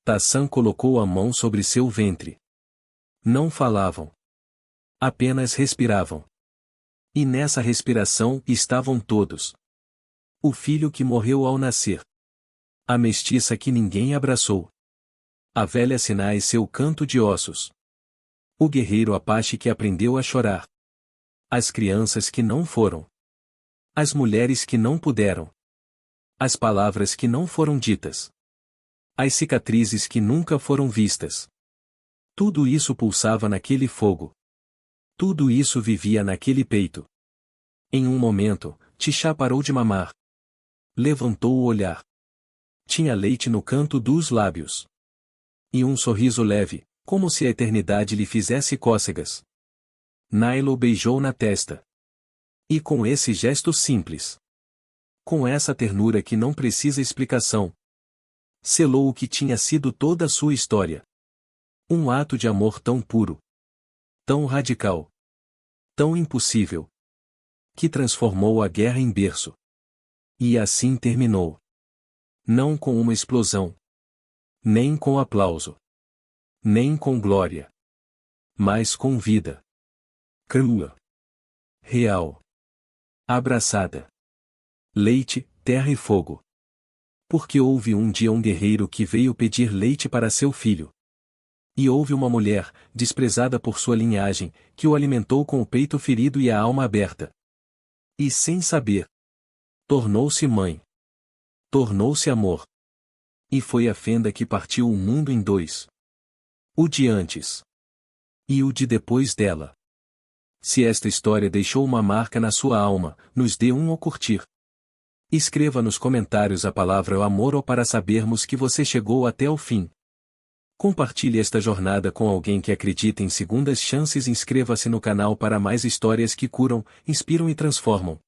Tassan colocou a mão sobre seu ventre. Não falavam. Apenas respiravam. E nessa respiração estavam todos. O filho que morreu ao nascer. A mestiça que ninguém abraçou. A velha Sinai seu canto de ossos. O guerreiro Apache que aprendeu a chorar. As crianças que não foram. As mulheres que não puderam. As palavras que não foram ditas. As cicatrizes que nunca foram vistas. Tudo isso pulsava naquele fogo. Tudo isso vivia naquele peito. Em um momento, Tixá parou de mamar. Levantou o olhar. Tinha leite no canto dos lábios. E um sorriso leve, como se a eternidade lhe fizesse cócegas. Nailo beijou na testa. E com esse gesto simples, com essa ternura que não precisa explicação, selou o que tinha sido toda a sua história. Um ato de amor tão puro, tão radical, tão impossível, que transformou a guerra em berço. E assim terminou. Não com uma explosão, nem com aplauso, nem com glória, mas com vida. Crua. Real. Abraçada. Leite, terra e fogo. Porque houve um dia um guerreiro que veio pedir leite para seu filho. E houve uma mulher, desprezada por sua linhagem, que o alimentou com o peito ferido e a alma aberta. E sem saber, tornou-se mãe. Tornou-se amor. E foi a fenda que partiu o mundo em dois. O de antes. E o de depois dela. Se esta história deixou uma marca na sua alma, nos dê um ao curtir. Escreva nos comentários a palavra amor ou para sabermos que você chegou até o fim. Compartilhe esta jornada com alguém que acredita em segundas chances e inscreva-se no canal para mais histórias que curam, inspiram e transformam.